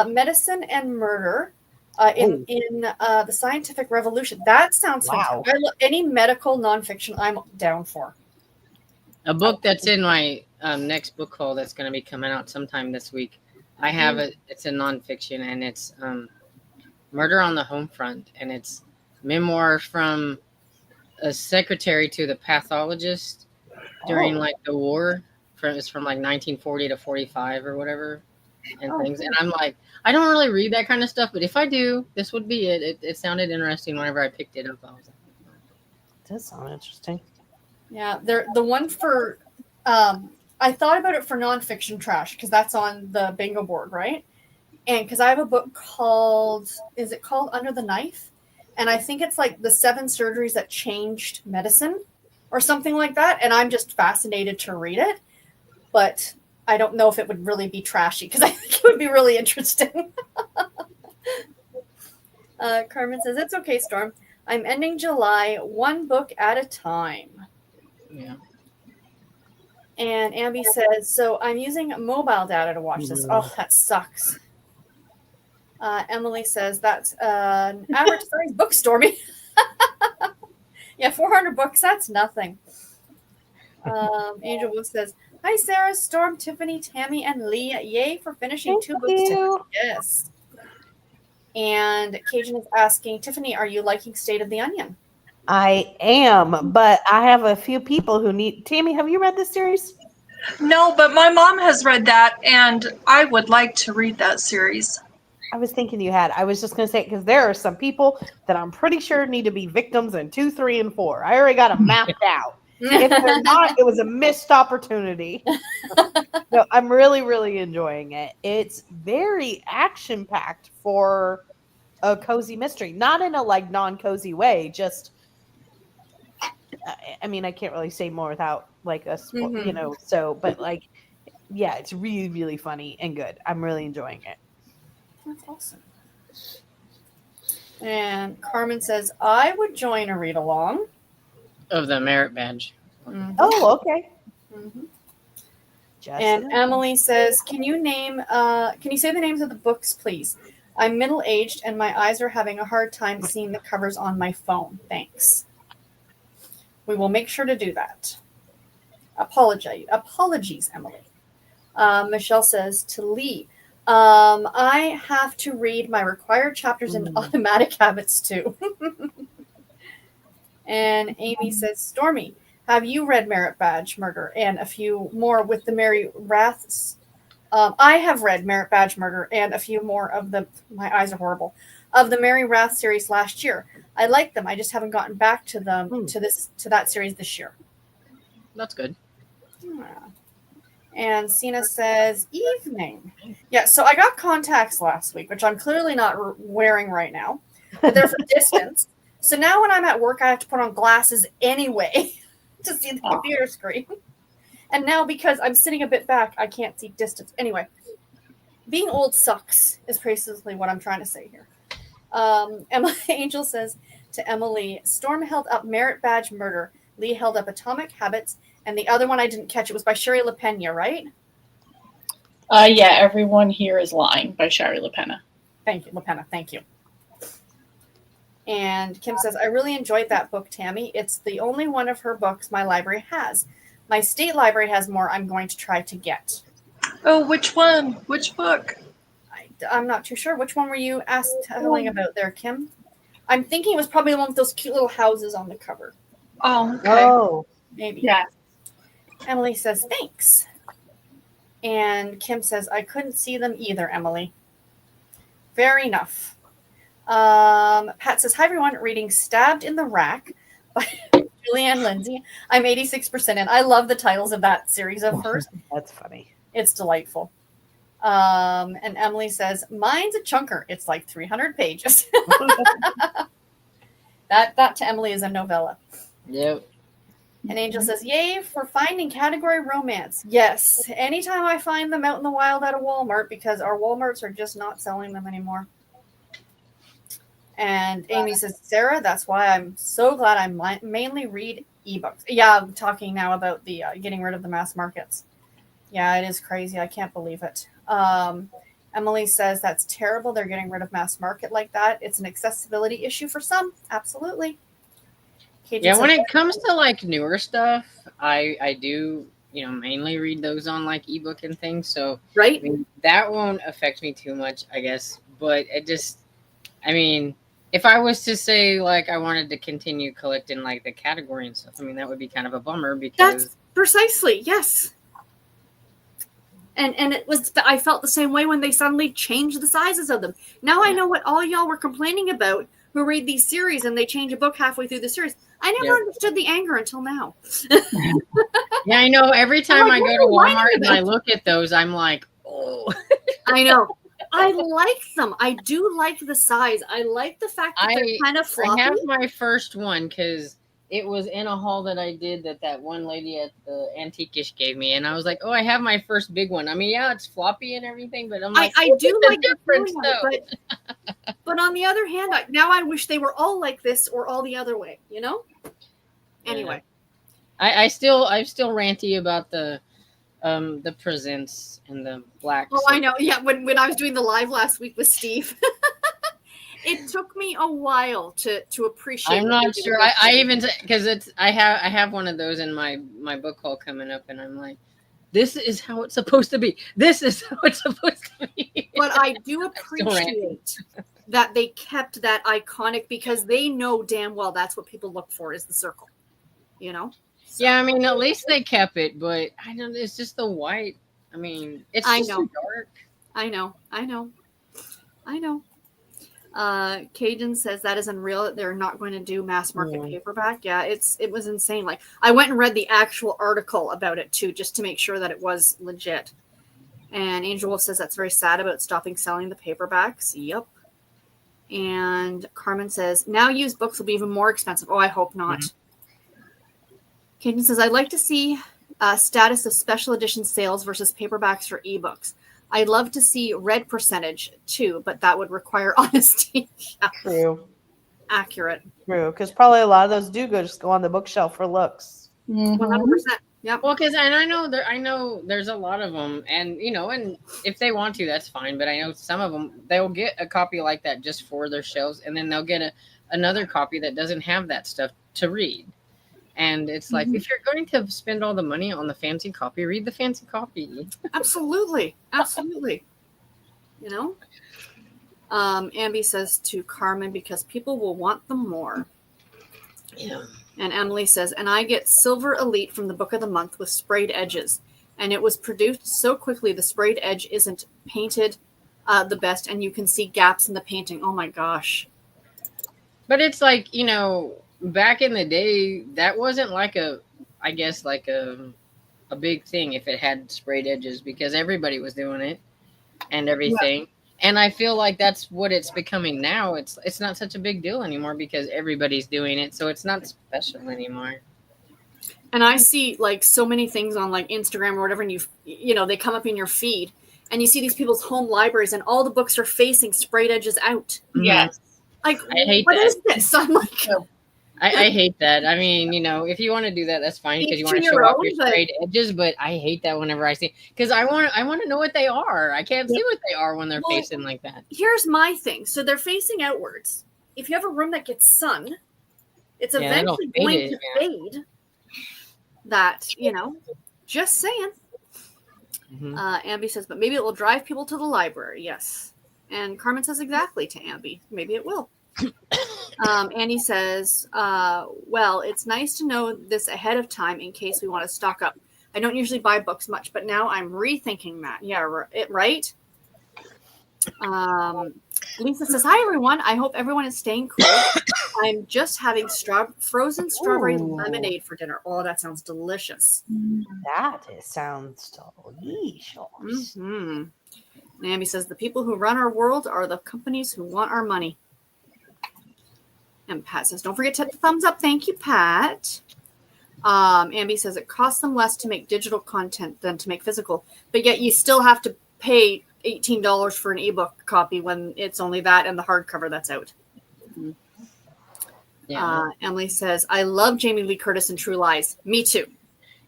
Medicine and Murder in the Scientific Revolution." That sounds Wow. fantastic. Any medical nonfiction, I'm down for. A book that's in my next book haul that's going to be coming out sometime this week. I have it. It's a nonfiction, and it's Murder on the Home Front, and it's memoirs from a secretary to the pathologist during like the war. It's from like 1940 to 45 or whatever, and things. And I'm like, I don't really read that kind of stuff, but if I do, this would be it. It sounded interesting whenever I picked it up. I was like, That does sound interesting. Yeah, the one for I thought about it for nonfiction trash because that's on the bingo board, right? And because I have a book called, is it called Under the Knife? And I think it's like the 7 surgeries that changed medicine or something like that. And I'm just fascinated to read it, but I don't know if it would really be trashy because I think it would be really interesting. Carmen says, "It's okay, Storm. I'm ending July 1 book at a time." yeah. And Abby says, "So I'm using mobile data to watch this." Oh, that sucks. Emily says, "That's an average size book, Stormy." Yeah, 400 books, that's nothing. Angel Wolf says, "Hi, Sarah, Storm, Tiffany, Tammy, and Lee. Yay for finishing 2 books today." Yes. And Cajun is asking, "Tiffany, are you liking State of the Onion?" I am, but I have a few people who need. Tammy, have you read this series? No, but my mom has read that, and I would like to read that series. I was thinking you had. I was just going to say, because there are some people that I'm pretty sure need to be victims in 2, 3, and 4. I already got them mapped out. If they're not, it was a missed opportunity. No, I'm really, really enjoying it. It's very action-packed for a cozy mystery. Not in a like non-cozy way, just I mean, I can't really say more without like a you know, so but like yeah, it's really, really funny and good. I'm really enjoying it. That's awesome. And Carmen says, "I would join a read along." Of the merit badge. Oh, okay. And Emily says, "Can you say the names of the books, please? I'm middle-aged and my eyes are having a hard time seeing the covers on my phone. Thanks." We will make sure to do that. Apologies, Emily. Michelle says to Lee, "I have to read my required chapters in Automatic Habits too." And Amy says, "Stormy, have you read Merit Badge Murder and a few more with the Mary Raths?" I have read Merit Badge Murder and a few more of my eyes are horrible, of the Mary Rath series last year. I like them. I just haven't gotten back to them to that series this year. That's good. Yeah. And Sina says, "Evening." Yeah, so I got contacts last week, which I'm clearly not wearing right now, but they're for distance. So now when I'm at work, I have to put on glasses anyway to see the computer screen. And now because I'm sitting a bit back, I can't see distance. Anyway, being old sucks is basically what I'm trying to say here. Emma Angel says to Emily, "Storm held up Merit Badge Murder. Lee held up Atomic Habits. And the other one I didn't catch. It was by Sherry LaPena, right?" Yeah, Everyone Here is Lying by Sherry LaPena. Thank you, LaPena. Thank you. And Kim says, "I really enjoyed that book, Tammy. It's the only one of her books my library has. My state library has more I'm going to try to get." Oh, which one? Which book? I'm not too sure. Which one were you telling about there, Kim? I'm thinking it was probably the one with those cute little houses on the cover. Oh, okay. Oh, maybe. Yeah. Emily says, "Thanks." And Kim says, "I couldn't see them either, Emily." Fair enough. Pat says, "Hi, everyone. Reading Stabbed in the Rack by Julianne Lindsay. I'm 86% in." I love the titles of that series of hers. That's funny. It's delightful. And Emily says, "Mine's a chunker. It's like 300 pages." That to Emily is a novella. Yep. And Angel says, yay for finding category romance. Yes. Anytime I find them out in the wild at a Walmart, because our Walmarts are just not selling them anymore. And Amy says, Sarah, that's why I'm so glad I mainly read ebooks. Yeah, I'm talking now about the getting rid of the mass markets. Yeah, it is crazy. I can't believe it. Emily says, that's terrible. They're getting rid of mass market like that. It's an accessibility issue for some. Absolutely. Yeah, when it comes to like newer stuff, I do, you know, mainly read those on like ebook and things. So right, I mean, that won't affect me too much, I guess. But it just, I mean, if I was to say like I wanted to continue collecting like the category and stuff, I mean that would be kind of a bummer because that's precisely, yes. And it was, I felt the same way when they suddenly changed the sizes of them. Now I know what all y'all were complaining about who read these series and they change a book halfway through the series. I never understood the anger until now. Yeah, I know. Every time I go to Walmart and I look at those, I'm like, oh. I know. I like them. I do like the size. I like the fact that they're kind of floppy. I have my first one because it was in a haul that I did that one lady at the Antiquish gave me. And I was like, oh, I have my first big one. I mean, yeah, it's floppy and everything, but I'm like, I do like the difference though. But on the other hand, now I wish they were all like this or all the other way, you know? Anyway. I'm still ranty about the presents and the black. Oh, I know. Yeah, when I was doing the live last week with Steve. It took me a while to appreciate. I'm not sure. I even because I have one of those in my book haul coming up, and I'm like, this is how it's supposed to be. This is how it's supposed to be. But I do appreciate that they kept that iconic because they know damn well that's what people look for is the circle. You know. So, yeah, I mean, at least they kept it, but I don't. It's just the white. I mean, it's just too dark. I know. Cajun says that is unreal that they're not going to do mass market paperback. Yeah, it was insane. Like I went and read the actual article about it too, just to make sure that it was legit. And Angel Wolf says that's very sad about stopping selling the paperbacks. Yep. And Carmen says now used books will be even more expensive. Oh, I hope not. Mm-hmm. Cajun says I'd like to see status of special edition sales versus paperbacks for ebooks. I'd love to see read percentage too, but that would require honesty. Yeah. True. Accurate. True, because probably a lot of those do just go on the bookshelf for looks. 100%. Yeah. Well, because I know there's a lot of them, and you know, and if they want to, that's fine. But I know some of them they'll get a copy like that just for their shelves, and then they'll get another copy that doesn't have that stuff to read. And it's like, if you're going to spend all the money on the fancy copy, read the fancy copy. Absolutely. You know? Ambi says to Carmen, because people will want them more. Yeah. And Emily says, and I get Silver Elite from the Book of the Month with sprayed edges. And it was produced so quickly, the sprayed edge isn't painted the best, and you can see gaps in the painting. Oh, my gosh. But it's like, you know, back in the day, that wasn't like a big thing if it had sprayed edges because everybody was doing it and everything. Yeah. And I feel like that's what it's becoming now. It's not such a big deal anymore because everybody's doing it, so it's not special anymore. And I see like so many things on like Instagram or whatever, and you know they come up in your feed, and you see these people's home libraries, and all the books are facing sprayed edges out. Yes, like I hate what that. is this? I'm like. I hate that. I mean, you know, if you want to do that, that's fine because you want to show off your sprayed edges. But I hate that whenever I see because I want to know what they are. I can't see what they are when they're facing like that. Here's my thing. So they're facing outwards. If you have a room that gets sun, it's eventually going to fade. That just saying. Mm-hmm. Ambi says, but maybe it will drive people to the library. Yes, and Carmen says exactly to Ambi. Maybe it will. Annie says, well, it's nice to know this ahead of time in case we want to stock up. I don't usually buy books much, but now I'm rethinking that. Yeah, right? Lisa says, hi, everyone. I hope everyone is staying cool. I'm just having frozen strawberry lemonade for dinner. Oh, that sounds delicious. That sounds delicious. Mm-hmm. Naomi says, the people who run our world are the companies who want our money. And Pat says, don't forget to hit the thumbs up. Thank you, Pat. Ambi says it costs them less to make digital content than to make physical, but yet you still have to pay $18 for an ebook copy when it's only that and the hardcover that's out. Yeah. Emily says, I love Jamie Lee Curtis in True Lies. Me too.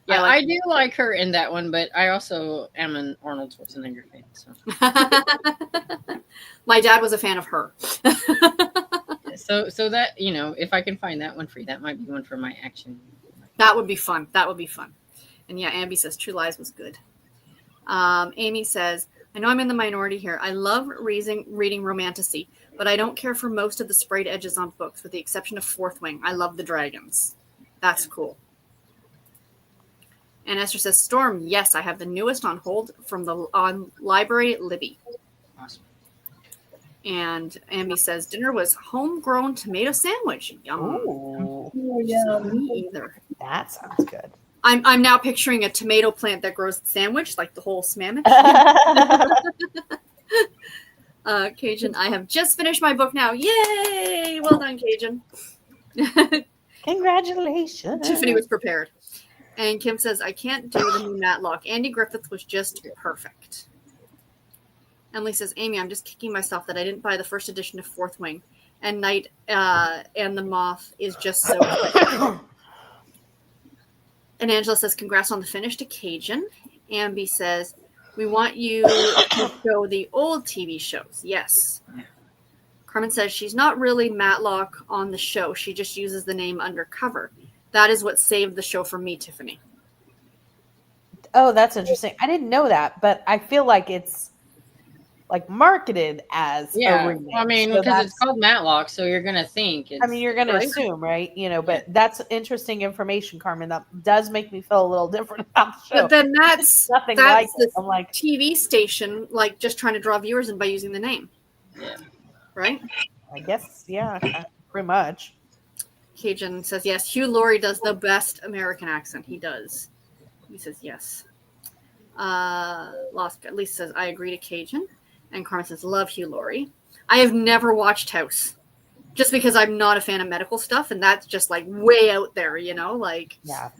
Yeah, I I do like her in that one, but I also am an Arnold Schwarzenegger fan. So, My dad was a fan of her. so that, you know, if I can find that one free, that might be one for my action. That would be fun. That would be fun. And yeah, Ambi says True Lies was good. Amy says, I know I'm in the minority here. I love reading romantasy, but I don't care for most of the sprayed edges on books, with the exception of Fourth Wing. I love the dragons. That's cool. And Esther says, Storm, yes, I have the newest on hold from on Library Libby. Awesome. And Ambi says, dinner was homegrown tomato sandwich. Yum. Ooh, Me either. that sounds good. I'm now picturing a tomato plant that grows the sandwich, like the whole sandwich. Cajun, I have just finished my book now. Yay! Well done, Cajun. Congratulations. Tiffany was prepared. And Kim says, I can't do the new Matlock. Andy Griffith was just perfect. Emily says, Amy, I'm just kicking myself that I didn't buy the first edition of Fourth Wing. And Night and the Moth is just so good. And Angela says, congrats on the finish to Cajun. Ambi says, we want you to show the old TV shows. Yes. Carmen says, she's not really Matlock on the show. She just uses the name undercover. That is what saved the show for me, Tiffany. Oh, that's interesting. I didn't know that, but I feel like it's like marketed as a remake. I mean, So because it's called Matlock, so you're gonna think. I mean, you're going to assume, right? You know, but that's interesting information, Carmen. That does make me feel a little different about the show. But then that's Nothing like the it. I'm like, TV station, like just trying to draw viewers in by using the name. Yeah. Right? I guess, yeah, pretty much. Cajun says, yes, Hugh Laurie does the best American accent. He does. He says, yes. Lisa says, I agree to Cajun. And Carmen says, love Hugh Laurie. I have never watched House, just because I'm not a fan of medical stuff, and that's just like way out there, you know? Like, Yeah.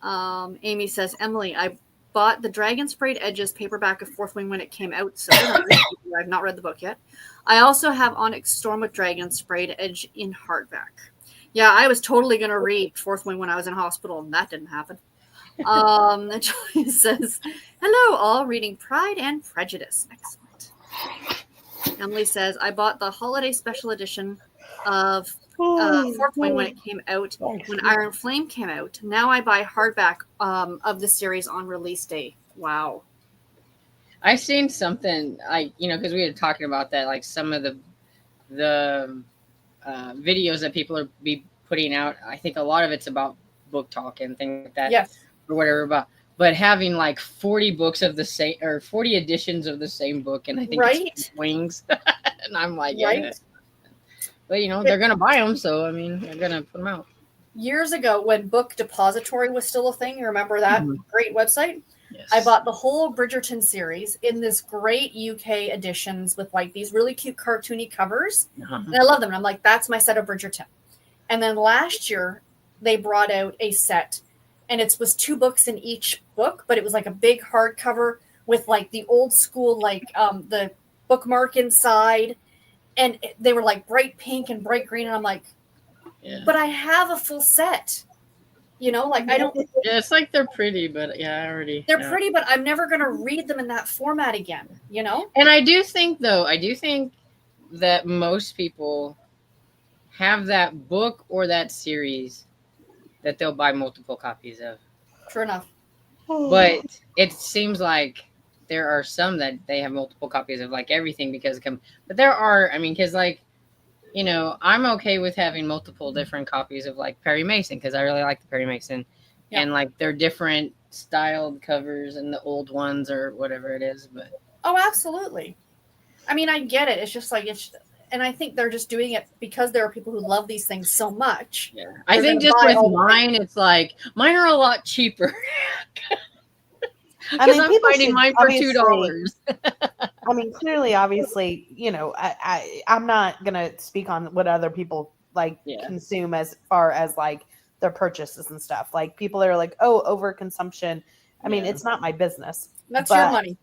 Amy says, Emily, I bought the Dragon Sprayed Edges paperback of Fourth Wing when it came out, so I've not read the book yet. I also have Onyx Storm with Dragon Sprayed Edge in hardback. Yeah, I was totally going to read Fourth Wing when I was in hospital, and that didn't happen. Joy says, hello, all, reading Pride and Prejudice. Excellent. Emily says, I bought the holiday special edition of Fourth Wing when it came out, when Iron Flame came out. Now I buy hardback of the series on release day. Wow. I've seen something like, you know, because we were talking about that, like some of the videos that people are be putting out. I think a lot of it's about book talk and things like that. Yes. Or whatever but having like 40 books of the same, or 40 editions of the same book, and I think it's Wings, and I'm like, yeah. Right. But you know, they're gonna buy them, so I mean, they're gonna put them out. Years ago, when Book Depository was still a thing, you remember that great website? Yes. I bought the whole Bridgerton series in this great UK editions with like these really cute cartoony covers. And I love them. And I'm like, that's my set of Bridgerton. And then last year they brought out a set, and it was 2 books in each book, but it was like a big hardcover with like the old school, like the bookmark inside. And they were like bright pink and bright green. And I'm like, but I have a full set. You know, like I don't. Yeah, it's like they're pretty, but yeah, I already. They're pretty, but I'm never going to read them in that format again, you know? And I do think that most people have that book or that series that they'll buy multiple copies of. True enough. But it seems like there are some that they have multiple copies of, like everything, because but there are, I mean, because like, you know, I'm okay with having multiple different copies of like Perry Mason, because I really like the Perry Mason, and like they're different styled covers and the old ones or whatever it is. But oh, absolutely. I mean, I get it. It's just like and I think they're just doing it because there are people who love these things so much. Yeah, I think just with mine, it's like mine are a lot cheaper. I mean, I'm finding mine for $2. I mean, clearly, obviously, you know, I'm not gonna speak on what other people like consume as far as like their purchases and stuff. Like people are like, oh, overconsumption. I mean, Yeah. it's not my business. That's But- your money.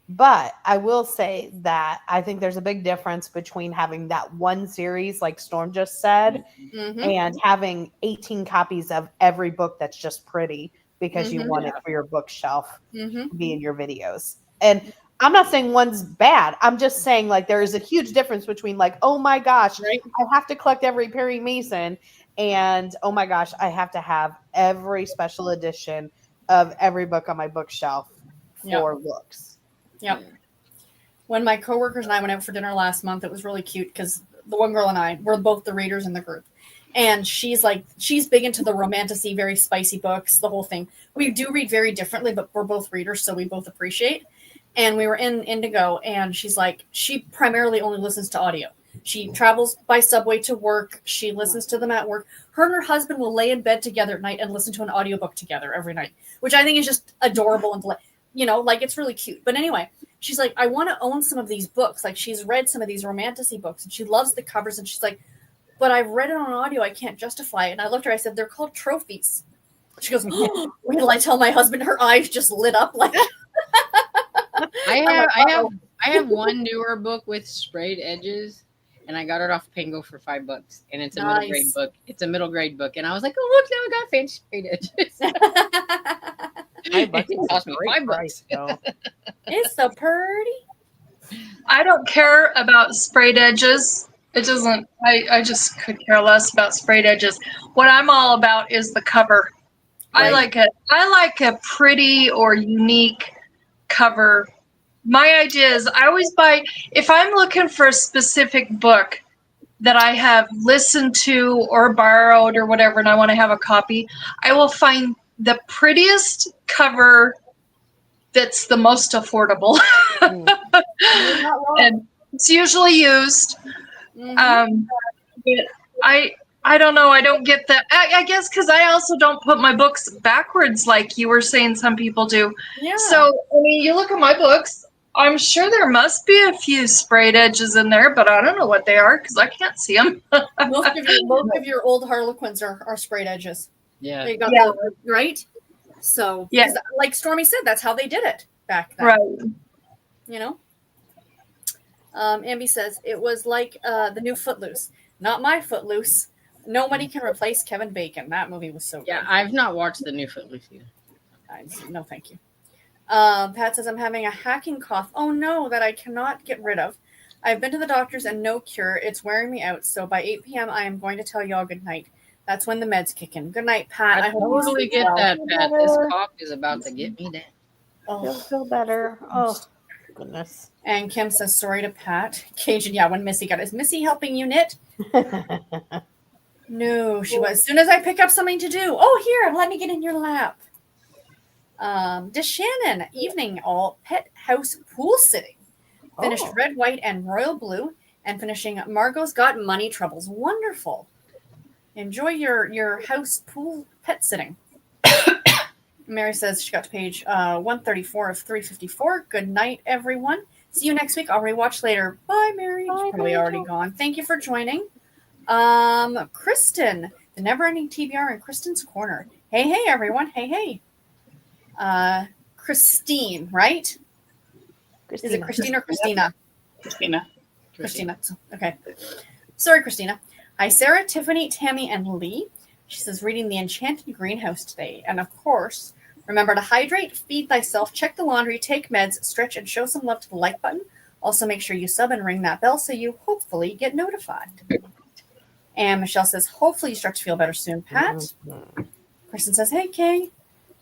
But I will say that I think there's a big difference between having that one series, like Storm just said, Mhm. and having 18 copies of every book that's just pretty because you Mhm. want it for your bookshelf Mhm. to be in your videos. And I'm not saying one's bad. I'm just saying like there is a huge difference between like, oh my gosh, Right. I have to collect every Perry Mason, and oh my gosh, I have to have every special edition of every book on my bookshelf Yep. for looks. Yep. When my coworkers and I went out for dinner last month, it was really cute because the one girl and I were both the readers in the group. And she's big into the romantasy, very spicy books, the whole thing. We do read very differently, but we're both readers, so we both appreciate. And we were in Indigo, and she's like, she primarily only listens to audio. She travels by subway to work. She listens to them at work. Her and her husband will lay in bed together at night and listen to an audiobook together every night, which I think is just adorable and it's really cute. But anyway, she's like, I want to own some of these books. Like she's read some of these romantasy books and she loves the covers. And she's like, but I've read it on audio. I can't justify it. And I looked at her, I said, they're called trophies. She goes, wait till I tell my husband. Her eyes just lit up like I have one newer book with sprayed edges, and I got it off Pingo for $5, and it's a middle grade Nice. book. It's a middle grade book, and I was like, oh look, now I got fancy sprayed edges. $5 It is a cost me great $5. price, though. It's so pretty. I don't care about sprayed edges. It doesn't. I just could care less about sprayed edges. What I'm all about is the cover. I Right. like a pretty or unique cover. My idea is I always buy, if I'm looking for a specific book that I have listened to or borrowed or whatever, and I want to have a copy, I will find the prettiest cover that's the most affordable. Mm. You're not wrong. And it's usually used. Mhm. But I don't know. I don't get that. I guess because I also don't put my books backwards like you were saying some people do. Yeah. So, I mean, you look at my books, I'm sure there must be a few sprayed edges in there, but I don't know what they are because I can't see them. most of your old Harlequins are sprayed edges. Yeah. They got Yeah. right. So Yeah. 'cause like Stormy said, that's how they did it back then. Right. You know. Ambi says it was like the new Footloose. Not my Footloose. Nobody can replace Kevin Bacon. That movie was so good. Yeah, I've not watched the new Footloose either. No, thank you. Pat says I'm having a hacking cough. Oh no, that I cannot get rid of. I've been to the doctors and no cure. It's wearing me out. So by 8 p.m. I am going to tell y'all good night. That's when the meds kick in. Good night, Pat. I hope you totally sleep get well. that, Pat. This cough is about to get me down. You'll Oh. feel better. Oh, goodness. And Kim says sorry to Pat. Cajun, yeah, when Missy got it. Is Missy helping you knit? No, she was. As soon as I pick up something to do, oh, here, let me get in your lap. Shannon, evening, all pet house pool sitting. Finished Oh. red, white, and royal blue, and finishing Margot's Got Money Troubles. Wonderful. Enjoy your house pool pet sitting. Mary says she got to page 134 of 354. Good night, everyone. See you next week. I'll rewatch later. Bye, Mary. Bye, She's probably Rachel. already gone. Thank you for joining. Kristen, the never-ending TBR in Kristen's corner. Hey, everyone. Hey. Christine, right? Is it Christine or Christina? Christina. Christina. Okay. Sorry, Christina. Hi, Sarah, Tiffany, Tammy, and Lee. She says, reading The Enchanted Greenhouse today. And of course, remember to hydrate, feed thyself, check the laundry, take meds, stretch, and show some love to the like button. Also, make sure you sub and ring that bell so you hopefully get notified. And Michelle says, hopefully you start to feel better soon, Pat. Mhm. Kristen says, hey, Kay.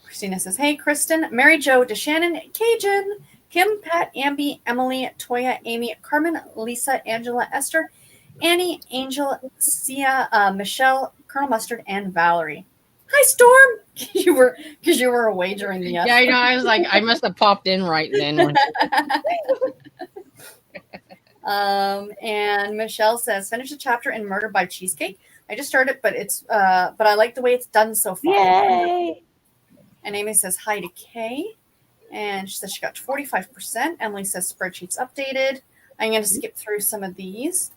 Christina says, hey, Kristen. Mary Jo, DeShannon, Cajun, Kim, Pat, Ambi, Emily, Toya, Amy, Carmen, Lisa, Angela, Esther, Annie, Angel, Sia, Michelle, Colonel Mustard, and Valerie. Hi, Storm. Because you were away during the Yeah, I know. I was like, I must have popped in right then. And Michelle says, finish the chapter in Murder by Cheesecake. I just started, but I like the way it's done so far. Yay. And Amy says hi to Kay. And she says she got 45%. Emily says spreadsheets updated. I'm going to skip through some of these.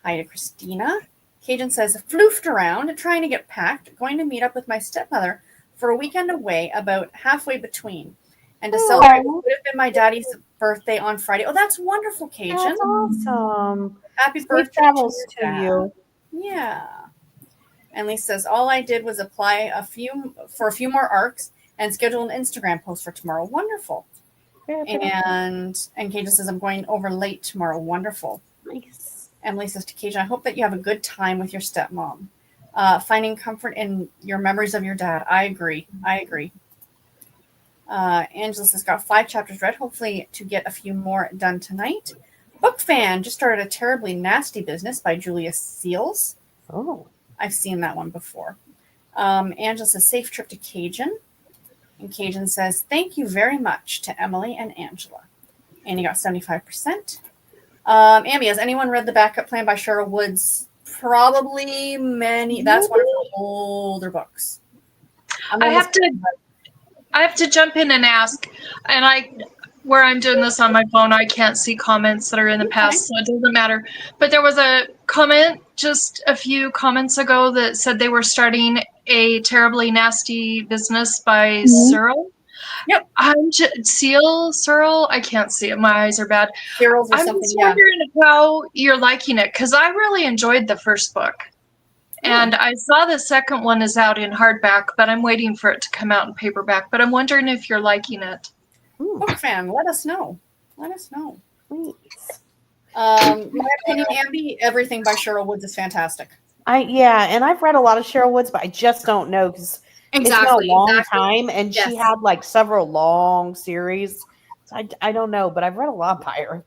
Hi to Christina. Cajun says, floofed around, trying to get packed, going to meet up with my stepmother for a weekend away, about halfway between. And to celebrate what would have been my daddy's birthday on Friday. Oh, that's wonderful, Cajun. That's awesome. Happy Safe birthday travels your to dad. you. Yeah. And Lisa says, all I did was apply for a few more arcs and schedule an Instagram post for tomorrow. Wonderful. And Cajun says, I'm going over late tomorrow. Wonderful. Nice. Emily says to Cajun, I hope that you have a good time with your stepmom. Finding comfort in your memories of your dad. I agree. Angela says, got 5 chapters read, hopefully to get a few more done tonight. Book fan just started A Terribly Nasty Business by Julia Seals. Oh. I've seen that one before. Angela says, safe trip to Cajun. And Cajun says, thank you very much to Emily and Angela. And you got 75%. Amy, has anyone read The Backup Plan by Cheryl Woods? Probably many. That's one of her older books. I have to jump in and ask, and where I'm doing this on my phone, I can't see comments that are in the past, so it doesn't matter. But there was a comment just a few comments ago that said they were starting A Terribly Nasty Business by Searle. Yep. Searle. I can't see it. My eyes are bad. Cyril's or I'm something. just wondering how you're liking it, because I really enjoyed the first book. And I saw the second one is out in hardback, but I'm waiting for it to come out in paperback. But I'm wondering if you're liking it. Book fan, let us know. Please. My opinion, Ambi, everything by Cheryl Woods is fantastic. And I've read a lot of Cheryl Woods, but I just don't know because it's been a long time, and she had like several long series. So I don't know, but I've read a lot by her.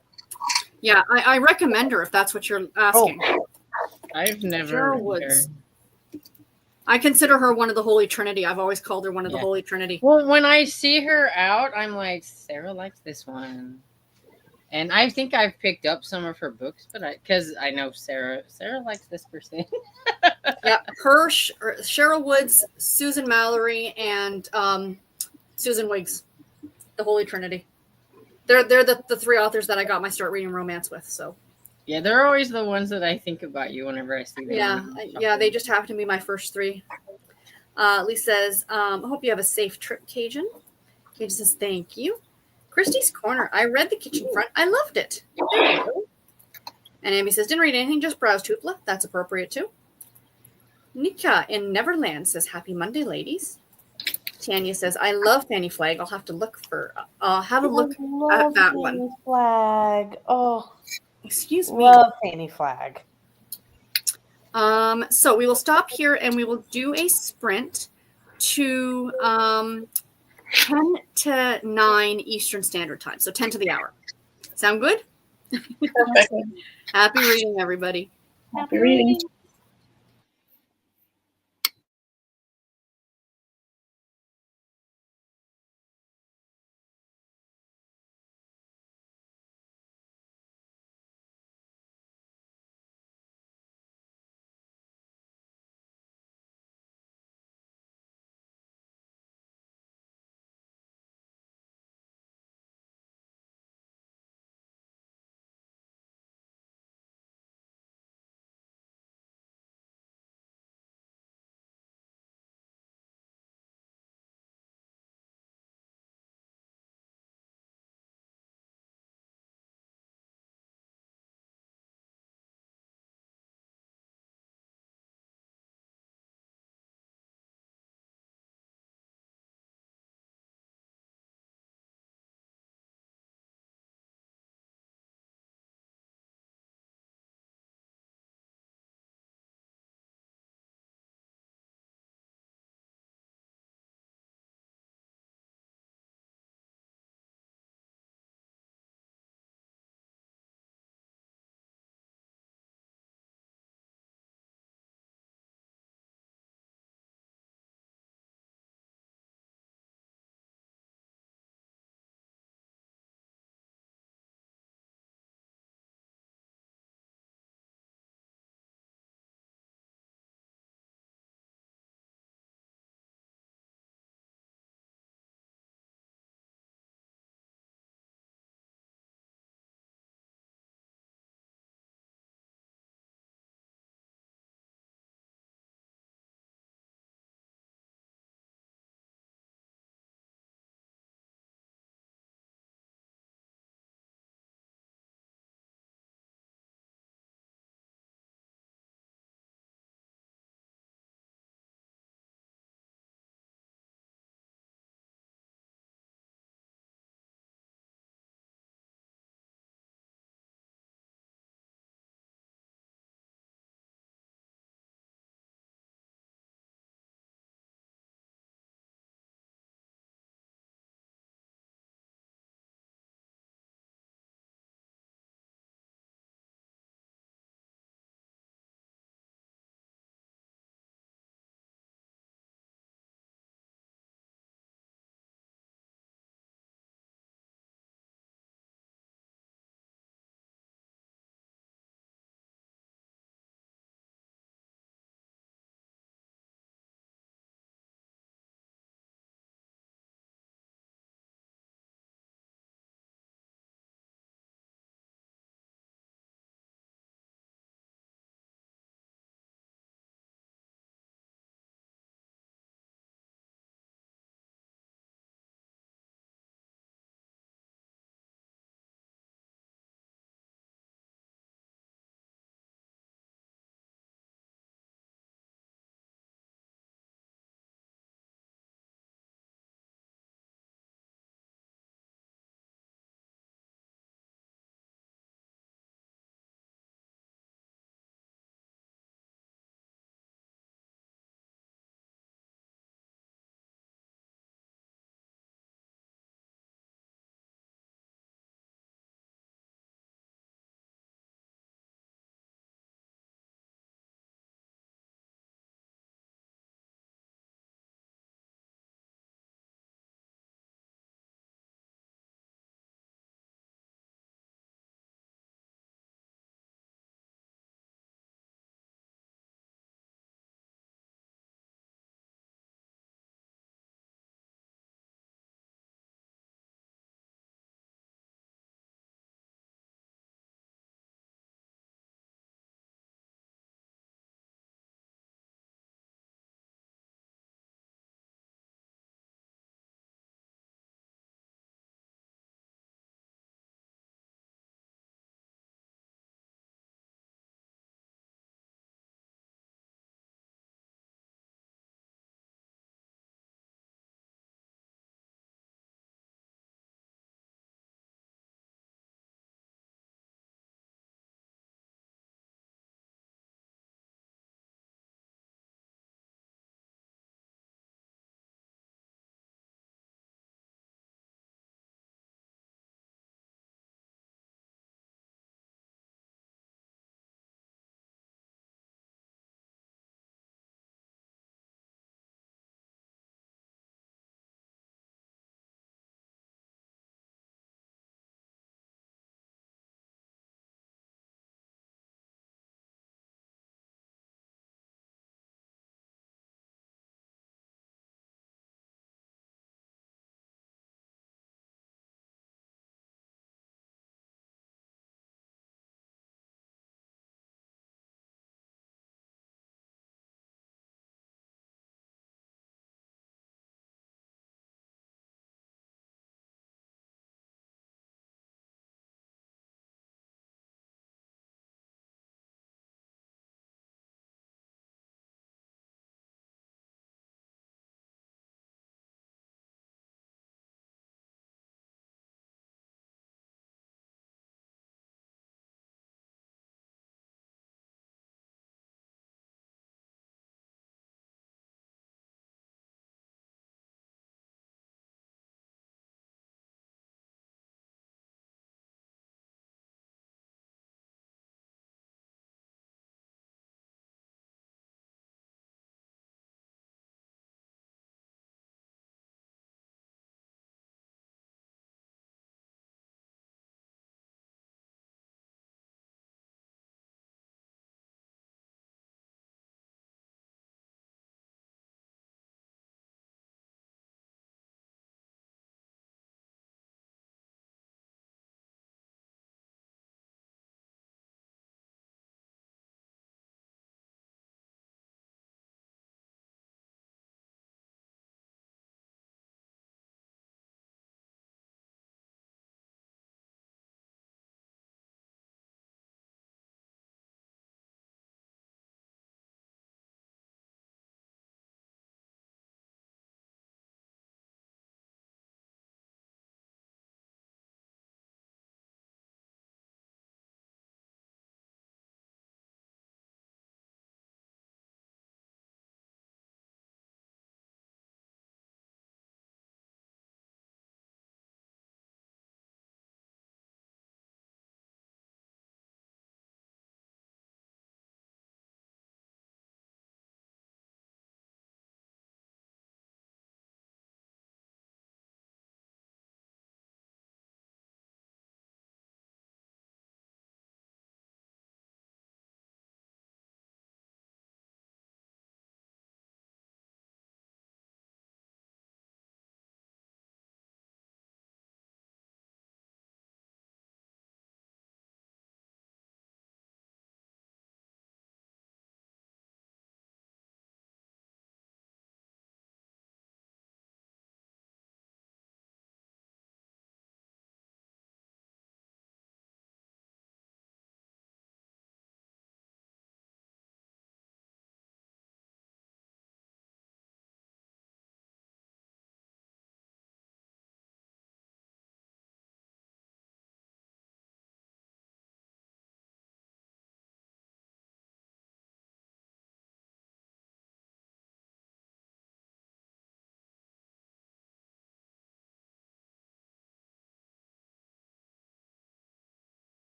Yeah, I recommend her if that's what you're asking. I've never Cheryl read Woods. her. I consider her one of the Holy Trinity. I've always called her one of the Holy Trinity. Well, when I see her out, I'm like, Sarah likes this one. And I think I've picked up some of her books, but because I know Sarah likes this person. Yeah, her, Cheryl Woods, Susan Mallory, and Susan Wiggs, the Holy Trinity. They're the 3 authors that I got my start reading romance with. So yeah, they're always the ones that I think about you whenever I see them. Yeah, they just happen to be my first 3. Lee says, I hope you have a safe trip, Cajun. Cajun says, thank you. Christie's Corner. I read The Kitchen Front. I loved it. There you go. And Amy says, didn't read anything, just browsed Hoopla. That's appropriate too. Nika in Neverland says, happy Monday, ladies. Tanya says, I love Fanny Flagg. I'll have a look at that one. Fanny Flagg. Oh, excuse me. Love Fanny Flagg. So we will stop here and we will do a sprint to 10 to 9 Eastern Standard Time. So 10 to the hour. Sound good? Perfect. Happy reading, everybody. Happy reading.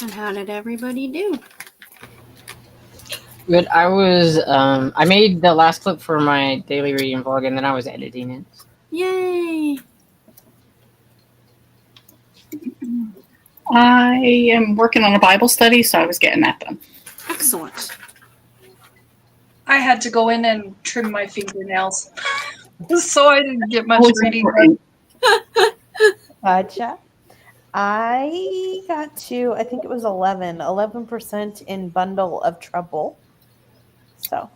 And how did everybody do? But I was I made the last clip for my daily reading vlog, and then I was editing it. Yay! I am working on a Bible study, so I was getting that done. Excellent. I had to go in and trim my fingernails, so I didn't get much Always reading. important. Gotcha. I got to, I think it was 11% in Bundle of Trouble. So,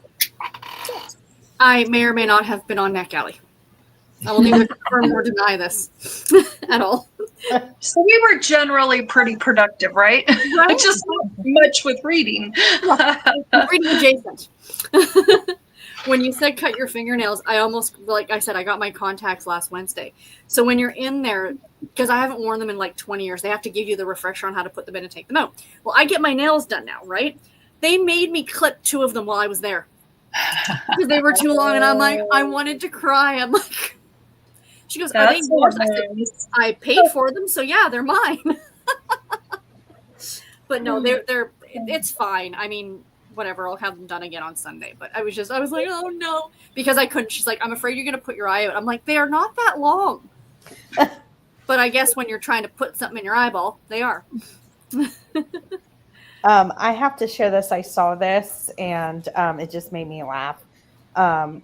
I may or may not have been on NetGalley. I will neither confirm or deny this at all. So we were generally pretty productive, right? Right? Just not much with reading. Reading adjacent. When you said cut your fingernails, I almost, like I said, I got my contacts last Wednesday. So when you're in there, because I haven't worn them in like 20 years, they have to give you the refresher on how to put them in and take them out. Well, I get my nails done now, right? They made me clip 2 of them while I was there because they were too long, and I'm like, I wanted to cry. I'm like, she goes, are they That's yours? I said, nice. I paid for them, so yeah, they're mine. But no, they're it's fine. I mean, whatever, I'll have them done again on Sunday. But I was like, oh no, because I couldn't. She's like, I'm afraid you're gonna put your eye out. I'm like, they are not that long. But I guess when you're trying to put something in your eyeball, they are. I have to share this. I saw this and it just made me laugh. And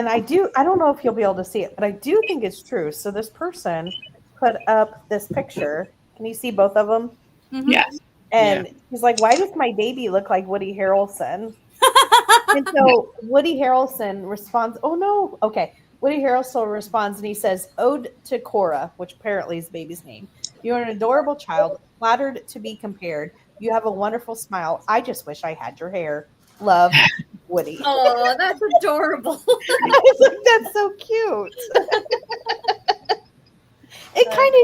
I don't know if you'll be able to see it, but I do think it's true. So this person put up this picture. Can you see both of them? Mhm. Yes. And he's like, why does my baby look like Woody Harrelson? And so Woody Harrelson responds, oh no. Okay. Woody Harrelson responds and he says, Ode to Cora, which apparently is the baby's name. You're an adorable child, flattered to be compared. You have a wonderful smile. I just wish I had your hair. Love, Woody. Oh, that's adorable. I was like, that's so cute.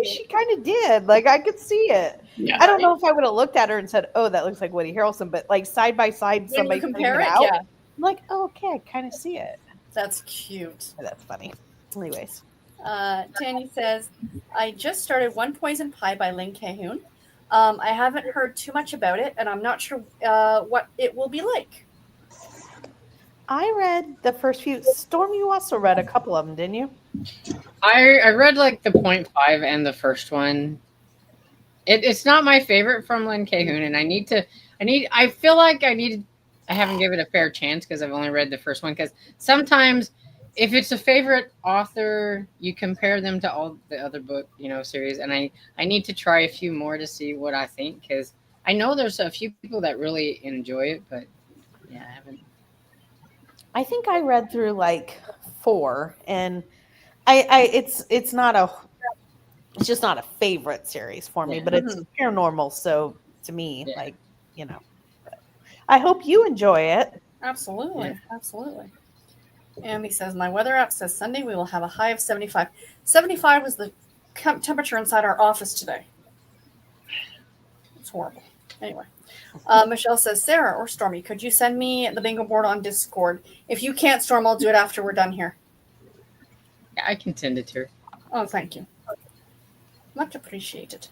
She kind of did. Like, I could see it. Yeah. I don't know if I would have looked at her and said, oh, that looks like Woody Harrelson, but like side by side, When somebody you compare putting it, out, yeah, I'm like, oh, okay, I kind of see it. that's cute. That's funny. Anyways. Tanny says, I just started One Poison Pie by Lynn Cahoon. I haven't heard too much about it, and I'm not sure what it will be like. I read the first few. Storm, you also read a couple of them, didn't you? I read like the 0.5 and the first one. It's not my favorite from Lynn Cahoon, and I feel like I haven't given it a fair chance because I've only read the first one. Because sometimes if it's a favorite author, you compare them to all the other book, series, and I need to try a few more to see what I think, because I know there's a few people that really enjoy it, but yeah, I haven't. I think I read through like 4, and it's just not a favorite series for me, Yeah. but it's paranormal. So to me, Yeah. I hope you enjoy it. Absolutely, Yeah. absolutely. Amy says, my weather app says Sunday we will have a high of 75. 75 was the temperature inside our office today. It's horrible. Anyway, Michelle says, Sarah or Stormy, could you send me the bingo board on Discord? If you can't, Storm, I'll do it after we're done here. Yeah, I can send it to her. Oh, thank you. Much appreciated.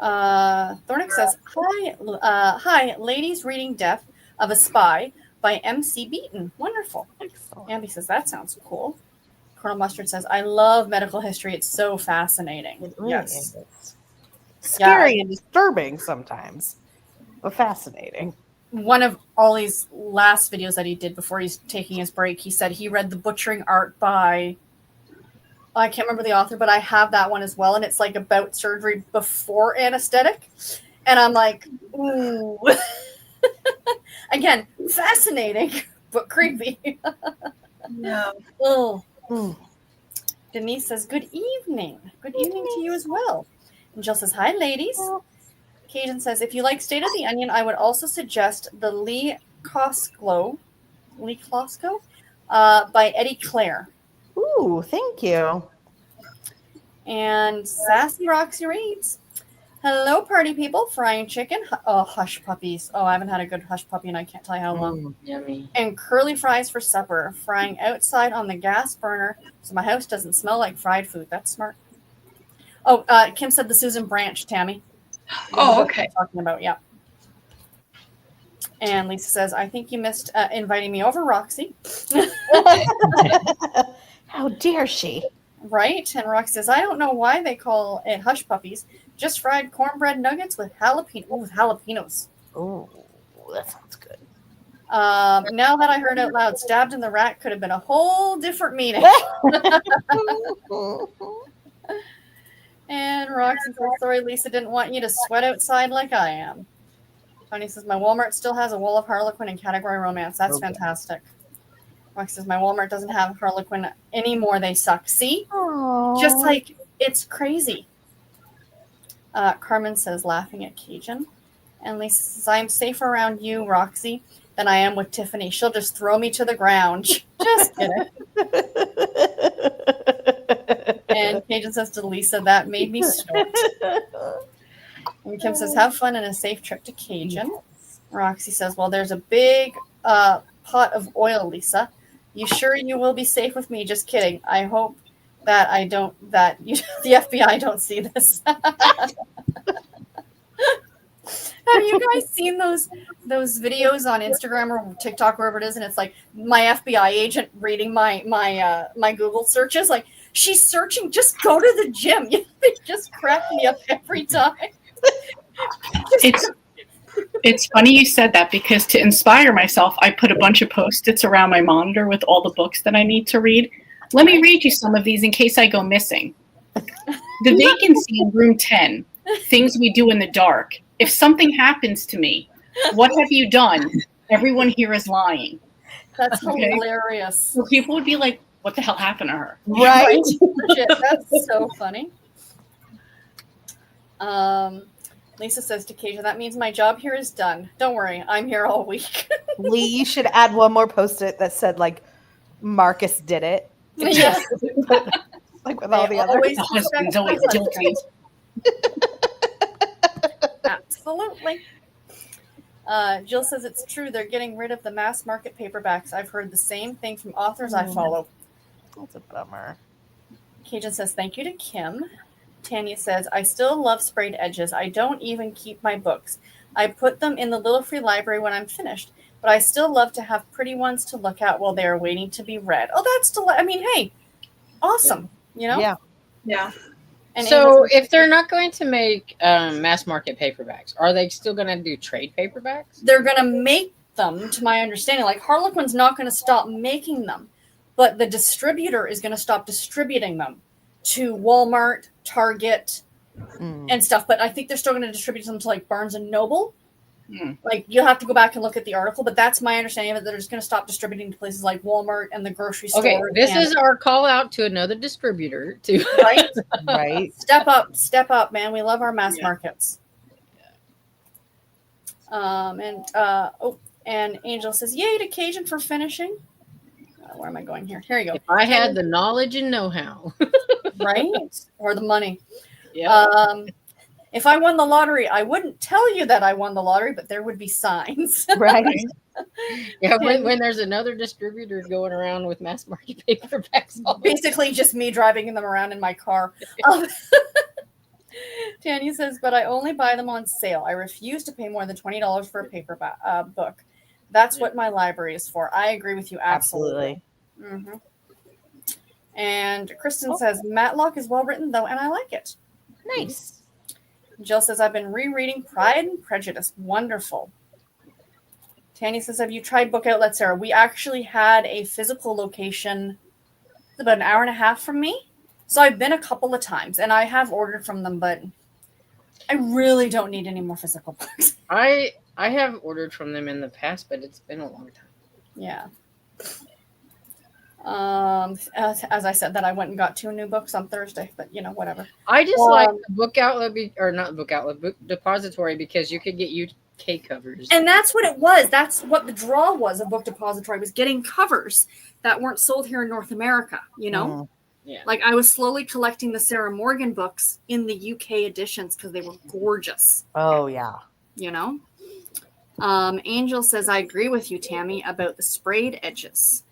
Thornick says, hi, ladies reading Death of a Spy by M.C. Beaton. Wonderful. Excellent. Amby says, that sounds cool. Colonel Mustard says, I love medical history. It's so fascinating. It really Yes. is. Scary Yeah. and disturbing sometimes, but fascinating. One of Ollie's last videos that he did before he's taking his break, he said he read The Butchering Art by, I can't remember the author, but I have that one as well. And it's like about surgery before anesthetic. And I'm like, ooh. Again, fascinating, but creepy. Yeah. Oh. Mm. Denise says, good evening. Good evening to you as well. And Jill says, hi, ladies. Cajun says, if you like State of the Onion, I would also suggest the Lee Klosko by Eddie Clare. Ooh, thank you. And Sassy Roxy reads, hello, party people. Frying chicken. Oh, hush puppies. Oh, I haven't had a good hush puppy and I can't tell you how long. Yummy. And curly fries for supper. Frying outside on the gas burner so my house doesn't smell like fried food. That's smart. Oh, Kim said the Susan Branch, Tammy. Oh, okay. Talking about, yeah. And Lisa says, I think you missed inviting me over, Roxy. How dare she? Right? And Roxy says, I don't know why they call it hush puppies. Just fried cornbread nuggets with jalapenos. Oh, that sounds good. Now that I heard out loud, stabbed in the rack could have been a whole different meaning. And Roxy says, sorry, Lisa didn't want you to sweat outside like I am. Tony says, my Walmart still has a wall of Harlequin in category romance. That's fantastic. Roxy says, my Walmart doesn't have Harlequin anymore. They suck. See? Aww. Just like, it's crazy. Carmen says, laughing at Cajun. And Lisa says, I am safer around you, Roxy, than I am with Tiffany. She'll just throw me to the ground. Just kidding. And Cajun says to Lisa, that made me snort. And Kim says, have fun and a safe trip to Cajun. Yes. Roxy says, well, there's a big pot of oil, Lisa. You sure you will be safe with me? Just kidding. I hope that the FBI don't see this. Have you guys seen those videos on Instagram or TikTok, wherever it is, and it's like my FBI agent reading my Google searches? Like, she's searching, just go to the gym. They just crack me up every time. It's funny you said that, because to inspire myself, I put a bunch of Post-its around my monitor with all the books that I need to read. Let me read you some of these in case I go missing. The vacancy in room 10, things we do in the dark. If something happens to me, what have you done? Everyone here is lying. That's hilarious. So people would be like, what the hell happened to her? Right? Legit, that's so funny. Lisa says to Kasia, that means my job here is done. Don't worry, I'm here all week. Lee, you should add one more post-it that said, like, Marcus did it. Yeah. Like with all the other. The husband's always guilty. Absolutely. Jill says it's true. They're getting rid of the mass market paperbacks. I've heard the same thing from authors I follow. That's a bummer. Cajun says thank you to Kim. Tanya says, I still love sprayed edges. I don't even keep my books. I put them in the little free library when I'm finished, but I still love to have pretty ones to look at while they're waiting to be read. Oh, that's I mean, hey, awesome. You know? Yeah. Yeah. And So if they're not going to make mass market paperbacks, are they still going to do trade paperbacks? they're going to make them, to my understanding. Like Harlequin's not going to stop making them, but the distributor is going to stop distributing them to Walmart, Target, and stuff. But I think they're still going to distribute them to like Barnes and Noble. Like you'll have to go back and look at the article, but that's my understanding of it. They're just going to stop distributing to places like Walmart and the grocery store. Okay, this is our call out to another distributor to right. Right. Step up, man. We love our mass markets. And Angel says, "Yay to Cajun for finishing." Where am I going here? Here you go. If I had the knowledge and know-how, Right, or the money. yeah. If I won the lottery, I wouldn't tell you that I won the lottery, but there would be signs. Right. Yeah, when there's another distributor going around with mass market paperbacks, Basically, just me driving them around in my car. Tanya says, but I only buy them on sale. I refuse to pay more than $20 for a paperback book. That's what my library is for. I agree with you absolutely. Mm-hmm. And Kristen says, Matlock is well written, though, and I like it. Nice. Jill says, I've been rereading Pride and Prejudice. Wonderful. Tanya says, have you tried Book Outlet, Sarah? We actually had a physical location about an hour and a half from me. So I've been a couple of times, and I have ordered from them, but I really don't need any more physical books. I have ordered from them in the past, but it's been a long time. Yeah. As I said, that I went and got 2 new books on Thursday, but whatever. I just like the book outlet, book depository, because you could get UK covers. And that's what it was. That's what the draw was of Book Depository, was getting covers that weren't sold here in North America, Yeah. Like I was slowly collecting the Sarah Morgan books in the UK editions because they were gorgeous. Oh, yeah. Angel says, I agree with you, Tammy, about the sprayed edges.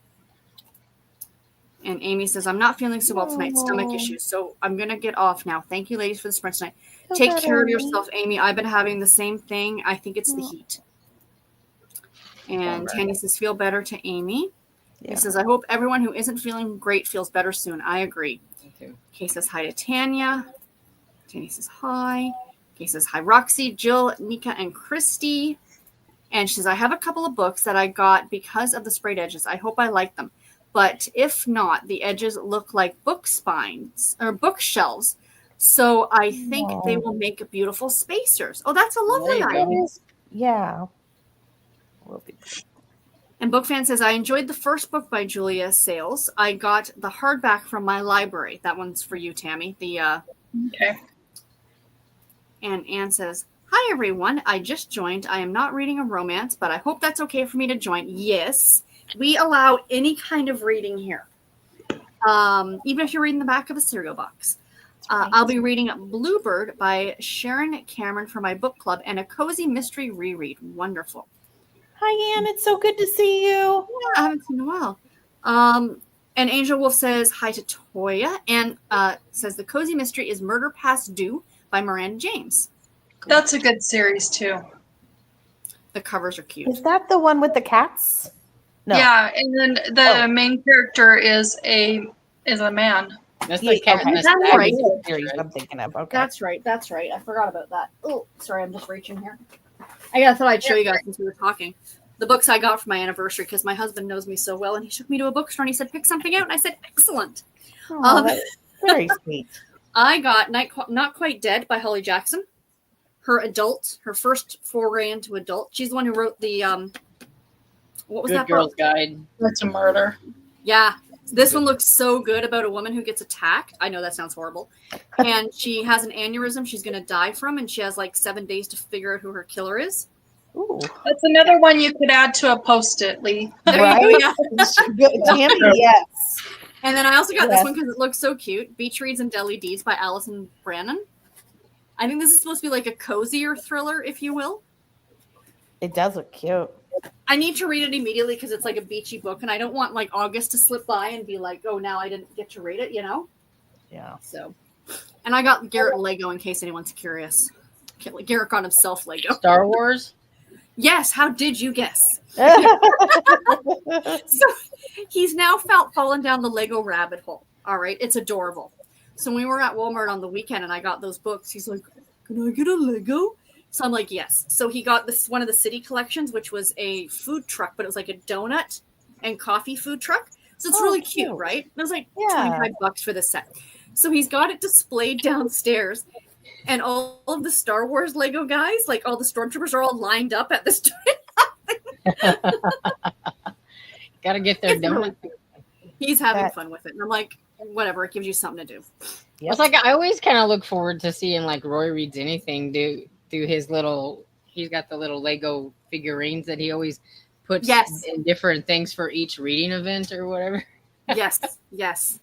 And Amy says, I'm not feeling so well tonight, stomach issues, so I'm going to get off now. Thank you, ladies, for the sprint tonight. Feel Take better, care of Amy. yourself, Amy. I've been having the same thing. I think it's the heat. And Bummer. Tanya says, feel better to Amy. Yeah. He says, I hope everyone who isn't feeling great feels better soon. I agree. Me too. Kay says hi to Tanya. Tanya says hi. Kay says hi, Roxy, Jill, Nika, and Christy. And she says, I have a couple of books that I got because of the sprayed edges. I hope I like them. But if not, the edges look like book spines or bookshelves. So I think they will make beautiful spacers. Oh, that's a lovely There you idea. go. Yeah. And BookFan says, I enjoyed the first book by Julia Sayles. I got the hardback from my library. That one's for you, Tammy. Okay. And Anne says, hi, everyone. I just joined. I am not reading a romance, but I hope that's okay for me to join. Yes, we allow any kind of reading here, even if you're reading the back of a cereal box. I'll be reading Bluebird by Sharon Cameron for my book club and a cozy mystery reread. Wonderful. Hi, Anne. It's so good to see you. Yeah, I haven't seen in a while. And Angel Wolf says hi to Toya and says the cozy mystery is Murder Past Due by Miranda James. That's a good series too. The covers are cute. Is that the one with the cats? No. Yeah, and then the main character is a man. That's the cat okay. in the That's Stag right. series, I'm thinking of. Okay. That's right. That's right. I forgot about that. Oh, sorry. I'm just reaching here. I thought I'd show you guys since we were talking. The books I got for my anniversary because my husband knows me so well, and he took me to a bookstore and he said, pick something out. And I said, excellent. Oh, that's very sweet. I got Not Quite Dead by Holly Jackson. Her first foray into adult. She's the one who wrote the, what was Good that Girl's book? Guide. That's a murder. Yeah. This one looks so good about a woman who gets attacked. I know that sounds horrible. And she has an aneurysm she's going to die from, and she has like 7 days to figure out who her killer is. Ooh. That's another one you could add to a post-it, Lee. There Right? you go, yeah. Tammy, yes. And then I also got this Yes. one because it looks so cute. Beach Reads and Deli Deeds by Alison Brannon. I think this is supposed to be like a cozier thriller, if you will. It does look cute. I need to read it immediately because it's like a beachy book, and I don't want like August to slip by and be like, oh, now I didn't get to read it, you know? Yeah. So, and I got Garrett Lego in case anyone's curious. Garrett got himself Lego. Star Wars. Yes, how did you guess? So he's now fallen down the Lego rabbit hole. All right, it's adorable. So when we were at Walmart on the weekend and I got those books, he's like, can I get a Lego? So I'm like, yes. So he got this one of the city collections, which was a food truck, but it was like a donut and coffee food truck. So it's really cute, right? It was like $25 for this set. So he's got it displayed downstairs. And all of the Star Wars Lego guys, like all the stormtroopers, are all lined up at this. Gotta get their donut. He's having fun with it. And I'm like, whatever, it gives you something to do. Yep. It's like I always kind of look forward to seeing like Roy Reads Anything do his little. He's got the little Lego figurines that he always puts in different things for each reading event or whatever. Yes.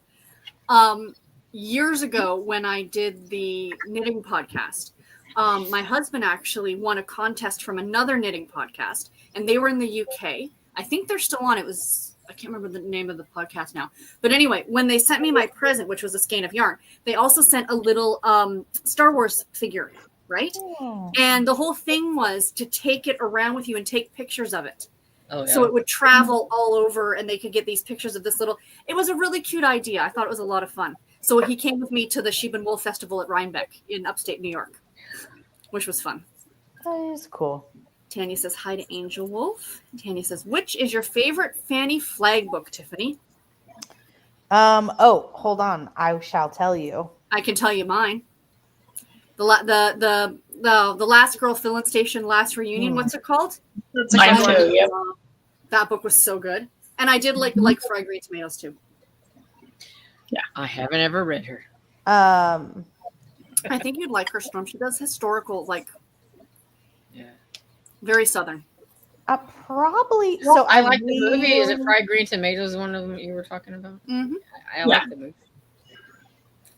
Years ago, when I did the knitting podcast, my husband actually won a contest from another knitting podcast, and they were in the UK. I think they're still on. I can't remember the name of the podcast now. But anyway, when they sent me my present, which was a skein of yarn, they also sent a little Star Wars figure, right? Oh. And the whole thing was to take it around with you and take pictures of it. Oh, yeah. So it would travel all over and they could get these pictures of this little. It was a really cute idea. I thought it was a lot of fun. So he came with me to the Sheep and Wool Festival at Rhinebeck in upstate New York, which was fun. That is cool. Tanya says hi to Angel Wolf. Tanya says, which is your favorite Fanny Flagg book, Tiffany? Oh, hold on. I shall tell you. I can tell you mine. The Last Girl Filling Station Last Reunion. What's it called? That's a Mine good one. too, yep. That book was so good. And I did like Fried Green Tomatoes too. I haven't ever read her. I think you'd like her, Storm. She does historical, very Southern. Probably. Well, So I like the movie. Is it Fried Green Tomatoes? One of them you were talking about. Mm-hmm. I like the movie.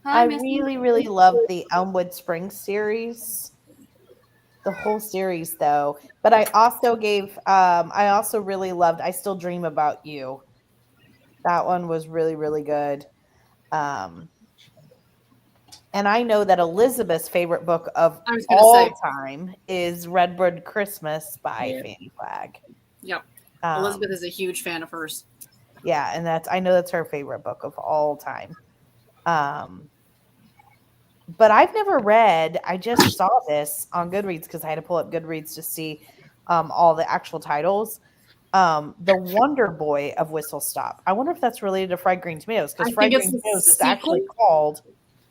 I really, really love the Elmwood Springs series. The whole series, though. But I also I also really loved I Still Dream About You. That one was really, really good. And I know that Elizabeth's favorite book of I was gonna all say. time is Redbird Christmas by Yeah. Fannie Flagg. Yep. Um, Elizabeth is a huge fan of hers. Yeah, and I know that's her favorite book of all time. But I've never read. I just saw this on Goodreads because I had to pull up Goodreads to see all the actual titles. The Wonder Boy of Whistle Stop. I wonder if that's related to Fried Green Tomatoes because I Fried think it's Green the Tomatoes is sequel. actually called.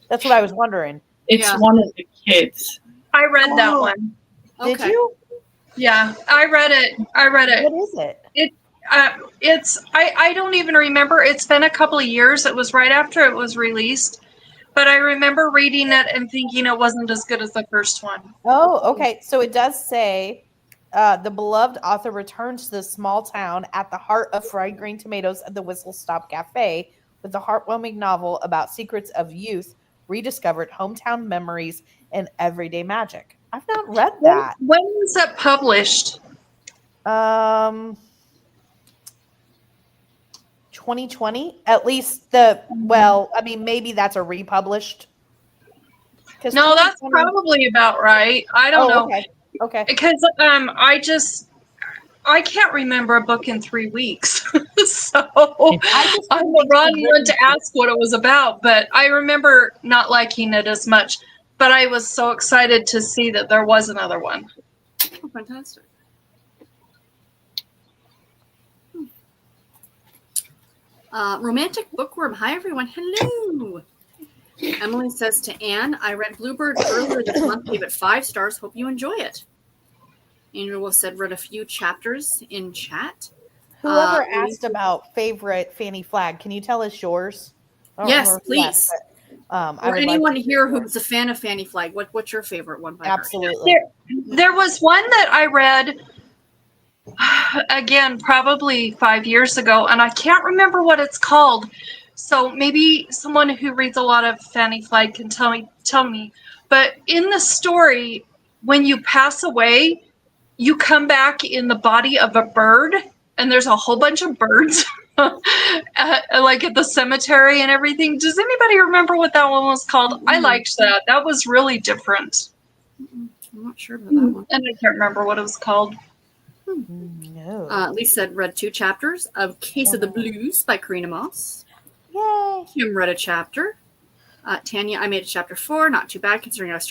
That's what I was wondering. It's Yeah. one of the kids. I read that Oh. one. Did Okay. you? Yeah, I read it. What is it? I don't even remember. It's been a couple of years. It was right after it was released, but I remember reading it and thinking it wasn't as good as the first one. Oh, okay. So it does say the beloved author returns to the small town at the heart of Fried Green Tomatoes at the Whistle Stop Cafe with a heartwarming novel about secrets of youth, rediscovered hometown memories, and everyday magic. I've not read that. When was it published? 2020, at least maybe that's a republished. No, that's probably about right. I don't know. Okay. Because I can't remember a book in 3 weeks. So I'm the wrong one to ask what it was about, but I remember not liking it as much. But I was so excited to see that there was another one. Oh, fantastic. Romantic Bookworm. Hi, everyone. Hello. Emily says to Anne, I read Bluebird earlier this month, gave it 5 stars. Hope you enjoy it. Andrew Wolf said, read a few chapters in chat. Whoever asked about favorite Fannie Flagg, can you tell us yours? I don't Yes, remember who asked, please. but, I Or would like anyone to here hear who's a fan of Fannie Flagg, what's your favorite one by her? Absolutely. There was one that I read, again, probably 5 years ago, and I can't remember what it's called. So maybe someone who reads a lot of Fannie Flagg can tell me. But in the story, when you pass away, you come back in the body of a bird, and there's a whole bunch of birds like at the cemetery and everything. Does anybody remember what that one was called? I liked that. That was really different. I'm not sure about that one. And I can't remember what it was called. No. Lisa said, read 2 chapters of Case of the Blues by Karina Moss. Yay. Kim read a chapter. Tanya, I made it chapter 4. Not too bad considering I just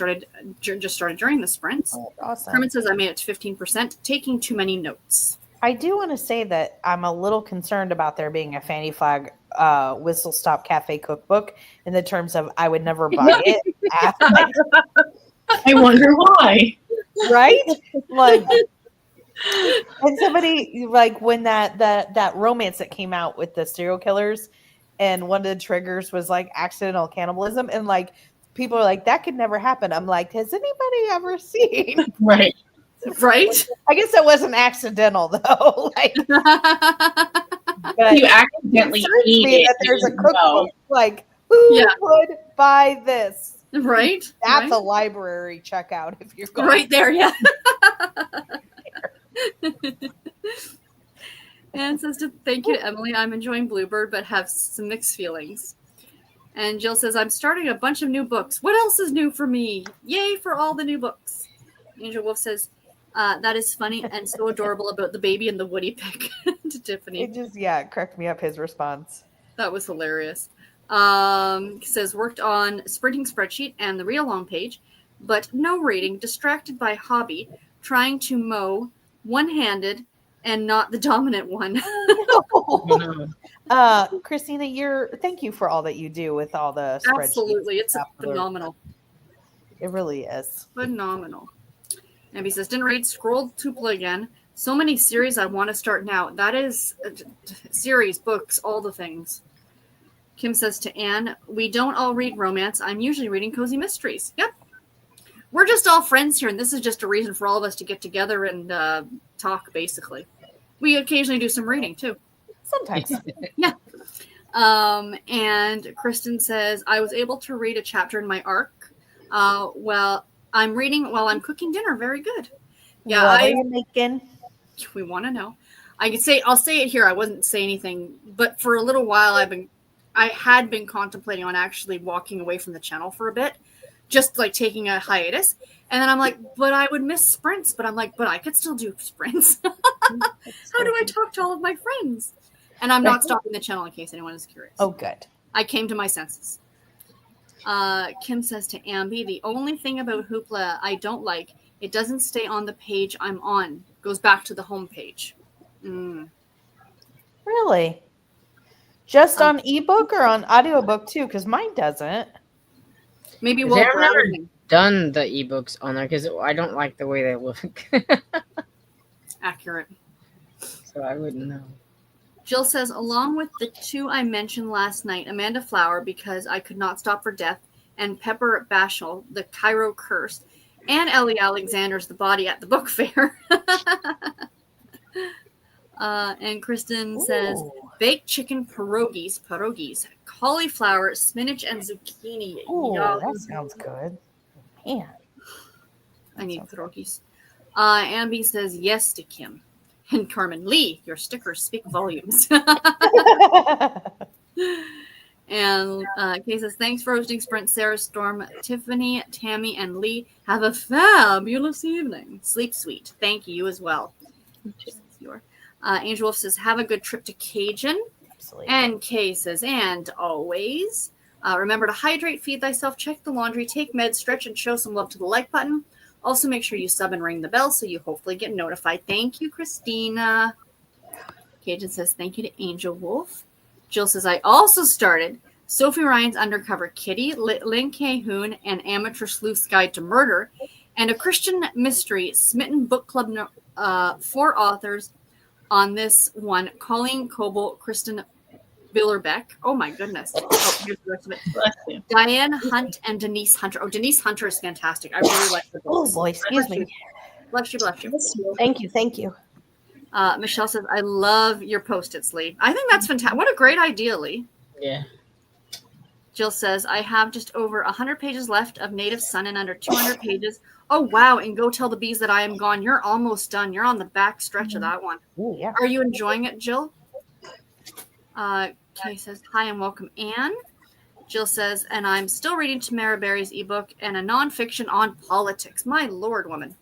started during the sprints. Oh, awesome. Herman says I made it to 15%, taking too many notes. I do want to say that I'm a little concerned about there being a Fannie Flagg Whistle Stop Cafe cookbook in the terms of I would never buy it. I wonder why. Right? Like, and somebody like when that romance that came out with the serial killers, and one of the triggers was like accidental cannibalism, and like people are like that could never happen. I'm like, has anybody ever seen? Right. Right? I guess it wasn't accidental though. Like, but You accidentally it concerns eat me it. that there's a you cookbook. know. Like, who Yeah. would buy this? Right? That's right? a library checkout if you're going. Right there, yeah. And says to thank you to Emily. I'm enjoying Bluebird, but have some mixed feelings. And Jill says, I'm starting a bunch of new books. What else is new for me? Yay for all the new books. Angel Wolf says, that is funny and so adorable about the baby and the Woody pick to Tiffany. It just cracked me up his response. That was hilarious. Says worked on sprinting spreadsheet and the read along page, but no rating, distracted by hobby, trying to mow one-handed and not the dominant one. Christina, thank you for all that you do with all the spreadsheets. Absolutely. It's stuff. phenomenal. It really is. Phenomenal. And he says, didn't read Scrolled Tupla again. So many series I want to start now. That is series, books, all the things. Kim says to Anne, we don't all read romance. I'm usually reading cozy mysteries. Yep. We're just all friends here, and this is just a reason for all of us to get together and talk, basically. We occasionally do some reading, too. Sometimes. Yeah. And Kristen says, I was able to read a chapter in my arc. Well, I'm reading while I'm cooking dinner. Very good. Yeah, What are you making? we want to know. I'll say it here. I wasn't saying anything, but for a little while I've been I had been contemplating on actually walking away from the channel for a bit, just like taking a hiatus. And then I'm like, but I would miss sprints. But I'm like, but I could still do sprints. How do I talk to all of my friends? And I'm not stopping the channel in case anyone is curious. Oh, good. I came to my senses. Kim says to Ambi, the only thing about Hoopla I don't like, it doesn't stay on the page I'm on. Goes back to the home page. Really? Just on ebook or on audiobook too? Because mine doesn't. Maybe I've we'll never done the ebooks on there because I don't like the way they look. accurate. So I wouldn't know. Jill says, along with the two I mentioned last night, Amanda Flower, because I could not stop for death, and Pepper Bashel, the Cairo Curse, and Ellie Alexander's The Body at the Book Fair. And Kristen says, baked chicken pierogies, cauliflower, spinach, and zucchini. Oh, Yum. that sounds good. Man. I need pierogies. Ambi says yes to Kim. And Carmen Lee, your stickers speak volumes. And Kay says, thanks for hosting Sprint, Sarah, Storm, Tiffany, Tammy, and Lee. Have a fabulous evening. Sleep sweet. Thank you as well. Angel Wolf says, have a good trip to Cajun. Absolutely. And Kay says, and always, remember to hydrate, feed thyself, check the laundry, take meds, stretch, and show some love to the like button. Also, make sure you sub and ring the bell so you hopefully get notified. Thank you, Christina. Cajun says, thank you to Angel Wolf. Jill says, I also started Sophie Ryan's Undercover Kitty, Lin K-hoon, and Amateur Sleuth's Guide to Murder, and a Christian mystery, Smitten Book Club, 4 authors on this one, Colleen Coble, Kristen Billerbeck. Oh my goodness. Oh, here's the rest of it. Diane Hunt and Denise Hunter. Oh, Denise Hunter is fantastic. I really like the books. Oh boy, excuse me. Bless you, bless you. Thank you, thank you. Michelle says, I love your post-its, Lee. I think that's fantastic. What a great idea, Lee. Yeah. Jill says, I have just over 100 pages left of Native Son and under 200 pages. Oh, wow. And go tell the bees that I am gone. You're almost done. You're on the back stretch of that one. Ooh, yeah. Are you enjoying it, Jill? Kay says, hi and welcome, Anne. Jill says, and I'm still reading Tamara Berry's ebook and a nonfiction on politics. My Lord, woman.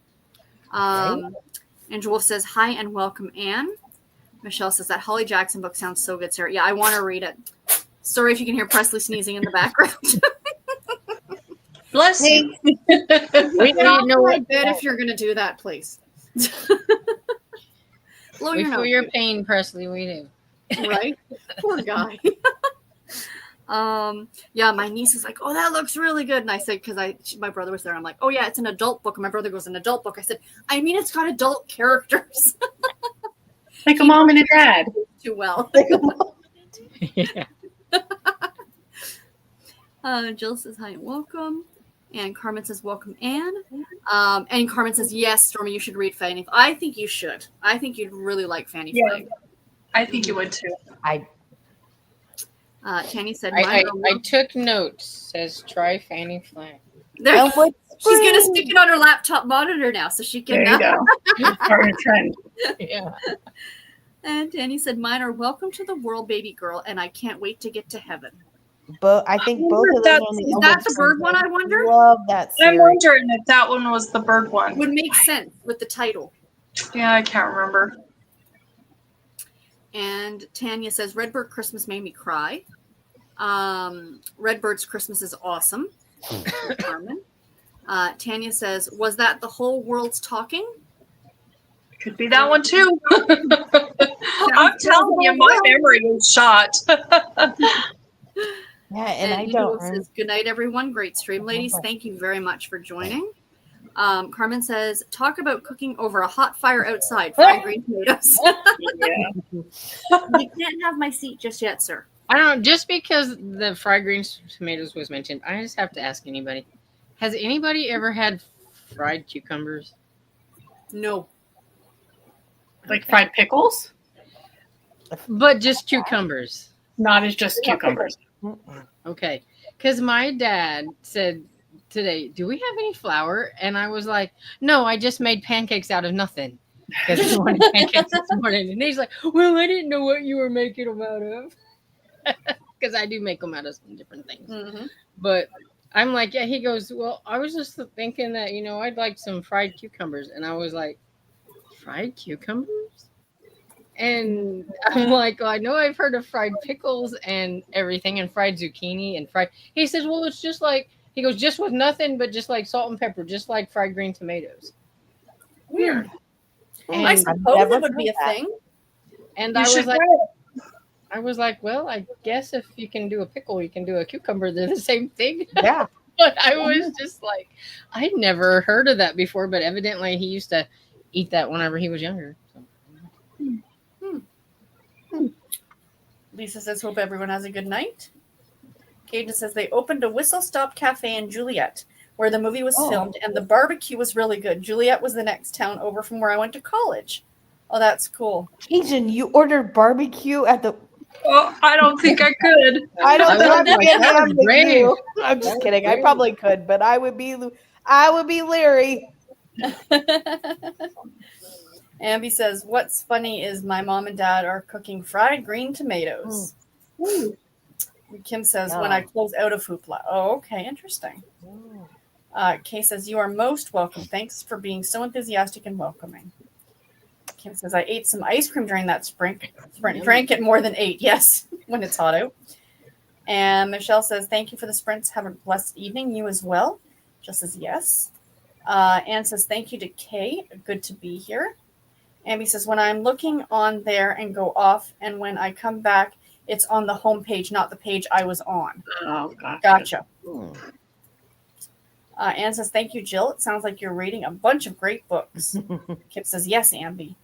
Angel Wolf says, hi and welcome, Anne. Michelle says, that Holly Jackson book sounds so good, Sarah. Yeah, I want to read it. Sorry if you can hear Presley sneezing in the background. Bless you. We Get know my what bed if you're going to do that, please. Blow we your feel nose. your pain, Presley. We do. Right? Poor guy. Yeah, my niece is like, oh, that looks really good. And I said, because my brother was there. I'm like, oh yeah, it's an adult book. And my brother goes, an adult book. I said, I mean, it's got adult characters. Like a mom and a dad. Too well. Yeah. Jill says, hi and welcome. And Carmen says, welcome, Anne. And Carmen says, yes, Stormy, you should read Fanny. I think you should. I think you'd really like Fanny Flagg. I think you would too. Tanny said, I took notes. Says try Fanny Flagg. there, she's going to stick it on her laptop monitor now so she can. There you go. Starting a trend. Yeah. And Tanny said, mine are welcome to the world, baby girl, and I can't wait to get to heaven. But I think both of them. Is that the bird one, I wonder? Love that I'm series. wondering if that one was the bird one. Would make sense with the title. Yeah, I can't remember. And Tanya says, Redbird Christmas made me cry. Redbird's Christmas is awesome. Carmen. Tanya says, was that the whole world's talking? Could be that one too. I'm telling you, my memory is shot. Yeah, and I Angel don't Wolf says, good night, everyone. Great stream, ladies. Thank you very much for joining. Carmen says, talk about cooking over a hot fire outside. Fried green tomatoes. You can't have my seat just yet, sir. I don't know. Just because the fried green tomatoes was mentioned, I just have to ask anybody: has anybody ever had fried cucumbers? No. Like fried pickles? But just cucumbers. Not as just cucumbers. Okay. Because my dad said today, do we have any flour? And I was like, no, I just made pancakes out of nothing. Because I wanted pancakes this morning. And he's like, well, I didn't know what you were making them out of. because I do make them out of some different things. Mm-hmm. But I'm like, yeah. He goes, well, I was just thinking that I'd like some fried cucumbers, and I was like, fried cucumbers. And I'm like, well, I know I've heard of fried pickles and everything, and fried zucchini and fried. He says, well, it's just like, he goes, just with nothing but just like salt and pepper, just like fried green tomatoes. Weird. And I I've suppose never it would be a heard that. thing. And You I should was like, try well, I guess if you can do a pickle, you can do a cucumber. They're the same thing. Yeah. But I was just like, I'd never heard of that before, but evidently he used to eat that whenever he was younger. So. Lisa says, hope everyone has a good night. Caden says they opened a Whistle Stop Cafe in Juliet, where the movie was filmed, and the barbecue was really good. Juliet was the next town over from where I went to college. Oh, that's cool. Cajun, you ordered barbecue at the. Well, I don't think I could. I don't think I'm was like, getting that on was with brave. you. I'm That just was kidding. I brave. probably could, but I would be leery. Ambi says, what's funny is my mom and dad are cooking fried green tomatoes. Kim says, when I close out of Hoopla. Oh, okay, interesting. Kay says, you are most welcome. Thanks for being so enthusiastic and welcoming. Kim says, I ate some ice cream during that sprint. Drank it more than 8, yes, when it's hot out. And Michelle says, thank you for the sprints. Have a blessed evening. You as well. Jill says, yes. Anne says, thank you to Kay. Good to be here. Ambi says, when I'm looking on there and go off, and when I come back, it's on the home page, not the page I was on. Oh, gosh. Gotcha. Anne says, thank you, Jill. It sounds like you're reading a bunch of great books. Kip says, yes, Ambi.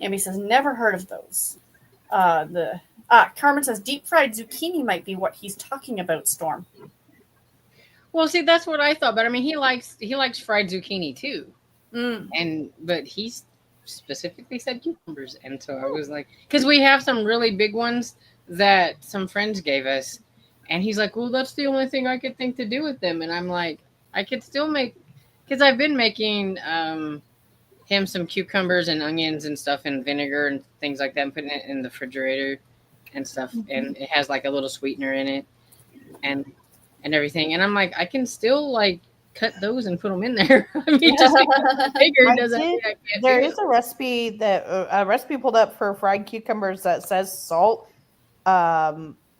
Ambi says, never heard of those. Carmen says, deep fried zucchini might be what he's talking about, Storm. Well, see, that's what I thought. But I mean, he likes fried zucchini too. But he's specifically said cucumbers, and so I was like, because we have some really big ones that some friends gave us, and he's like, well, that's the only thing I could think to do with them. And I'm like, I could still make, because I've been making him some cucumbers and onions and stuff and vinegar and things like that, and putting it in the refrigerator and stuff, and it has like a little sweetener in it and everything. And I'm like, I can still like cut those and put them in there. I mean, just because bigger doesn't mean I can't There do is it. a recipe pulled up for fried cucumbers that says salt,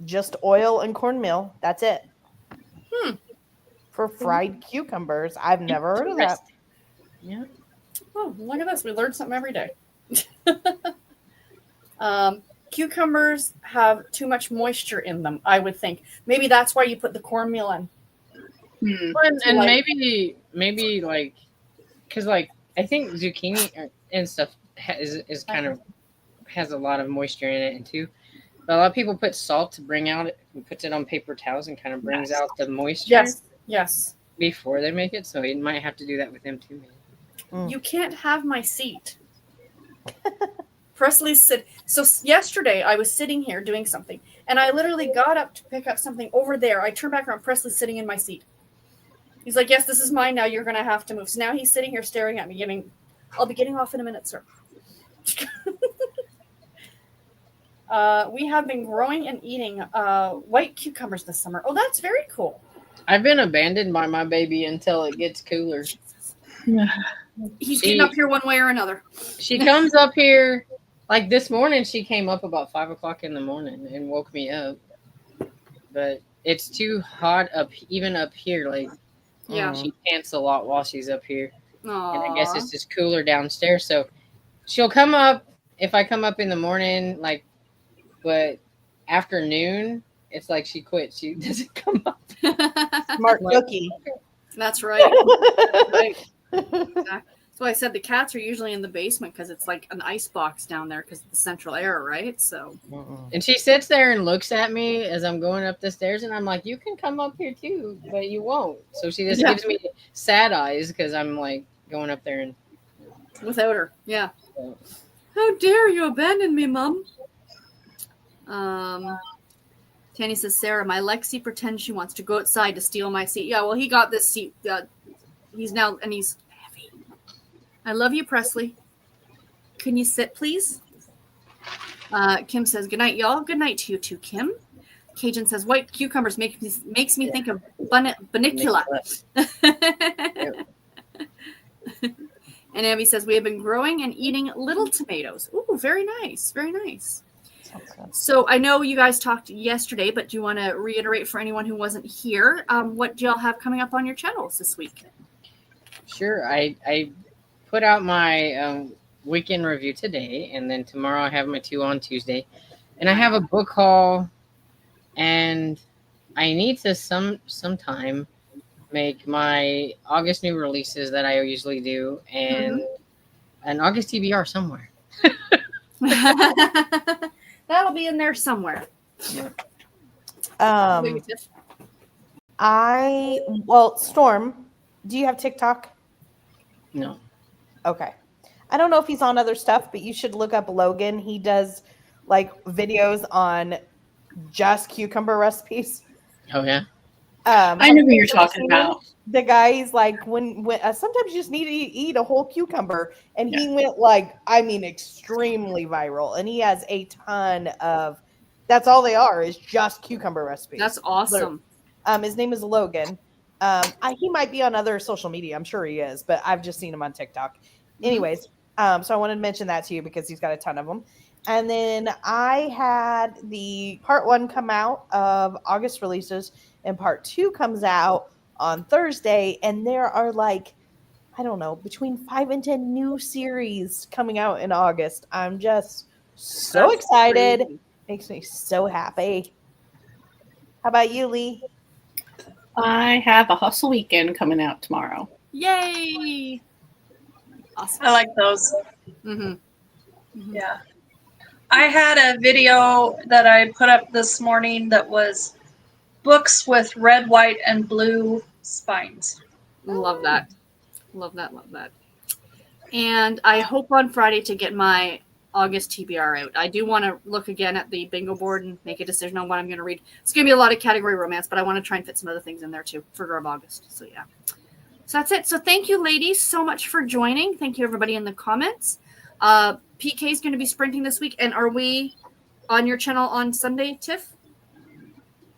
just oil and cornmeal. That's it. For fried cucumbers, I've never heard of that. Yeah. Oh, look at this. We learn something every day. Cucumbers have too much moisture in them, I would think. Maybe that's why you put the cornmeal in. And maybe like, because like I think zucchini and stuff is kind of has a lot of moisture in it too. But a lot of people put salt to bring out it and puts it on paper towels and kind of brings out the moisture. Yes. Before they make it, so you might have to do that with them too. Maybe. You can't have my seat. Presley said, so yesterday I was sitting here doing something, and I literally got up to pick up something over there. I turned back around, Presley's sitting in my seat. He's like, yes, this is mine now. You're going to have to move. So now he's sitting here staring at me, I'll be getting off in a minute, sir. We have been growing and eating white cucumbers this summer. Oh, that's very cool. I've been abandoned by my baby until it gets cooler. He's getting up here one way or another. She comes up here, like this morning, she came up about 5 o'clock in the morning and woke me up. But it's too hot even up here. Like, Yeah. she pants a lot while she's up here. Aww. And I guess it's just cooler downstairs. So she'll come up if I come up in the morning, like, but afternoon, it's like she quit. She doesn't come up. Smart cookie. That's right. Right. That's why I said the cats are usually in the basement because it's like an ice box down there because of the central air, right? So. And she sits there and looks at me as I'm going up the stairs, and I'm like, you can come up here too, but you won't. So she just gives me sad eyes because I'm like going up there and without her. Yeah. How dare you abandon me, Mom? Tanny says, Sarah, my Lexi pretends she wants to go outside to steal my seat. Yeah, well, he got this seat. He's heavy. I love you, Presley. Can you sit, please? Kim says, good night, y'all. Good night to you too, Kim. Cajun says white cucumbers makes me think of Bunnicula. And Abby says we have been growing and eating little tomatoes. Ooh, very nice, very nice. So I know you guys talked yesterday, but do you want to reiterate for anyone who wasn't here what do y'all have coming up on your channels this week? Sure. I put out my weekend review today, and then tomorrow I have my 2 on Tuesday, and I have a book haul, and I need to sometime make my August new releases that I usually do, and an August TBR somewhere. That'll be in there somewhere. Storm, do you have TikTok? No. Okay. I don't know if he's on other stuff, but you should look up Logan. He does like videos on just cucumber recipes. Oh yeah. I know who you're talking about. The guy's like, when sometimes you just need to eat a whole cucumber, and he went like, I mean, extremely viral, and he has a ton of. That's all they are is just cucumber recipes. That's awesome. His name is Logan. He might be on other social media. I'm sure he is, but I've just seen him on TikTok. Anyways, so I wanted to mention that to you because he's got a ton of them. And then I had the part 1 come out of August releases, and part 2 comes out on Thursday. And there are like, I don't know, between 5 and 10 new series coming out in August. I'm just so excited. Crazy. Makes me so happy. How about you, Lee? I have a Hustle Weekend coming out tomorrow. Yay! Awesome. I like those. Mm-hmm. Yeah. I had a video that I put up this morning that was books with red, white, and blue spines. Love that. Love that. Love that. And I hope on Friday to get my August TBR out. I do want to look again at the bingo board and make a decision on what I'm going to read. It's going to be a lot of category romance, but I want to try and fit some other things in there too for Girl of August. So yeah. So that's it. So thank you, ladies, so much for joining. Thank you, everybody in the comments. PK is going to be sprinting this week. And are we on your channel on Sunday, Tiff?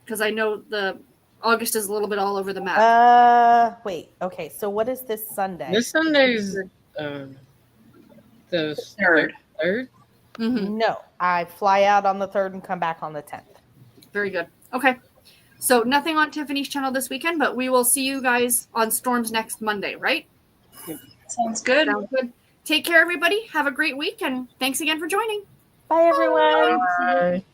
Because I know the August is a little bit all over the map. Wait. Okay. So what is this Sunday? This Sunday's the 3rd. 3rd. Mm-hmm. No, I fly out on the 3rd and come back on the 10th. Very good. Okay. So nothing on Tiffany's channel this weekend, but we will see you guys on Storms next Monday, right? Sounds good. Sounds good. Take care, everybody. Have a great week, and thanks again for joining. Bye, everyone. Bye.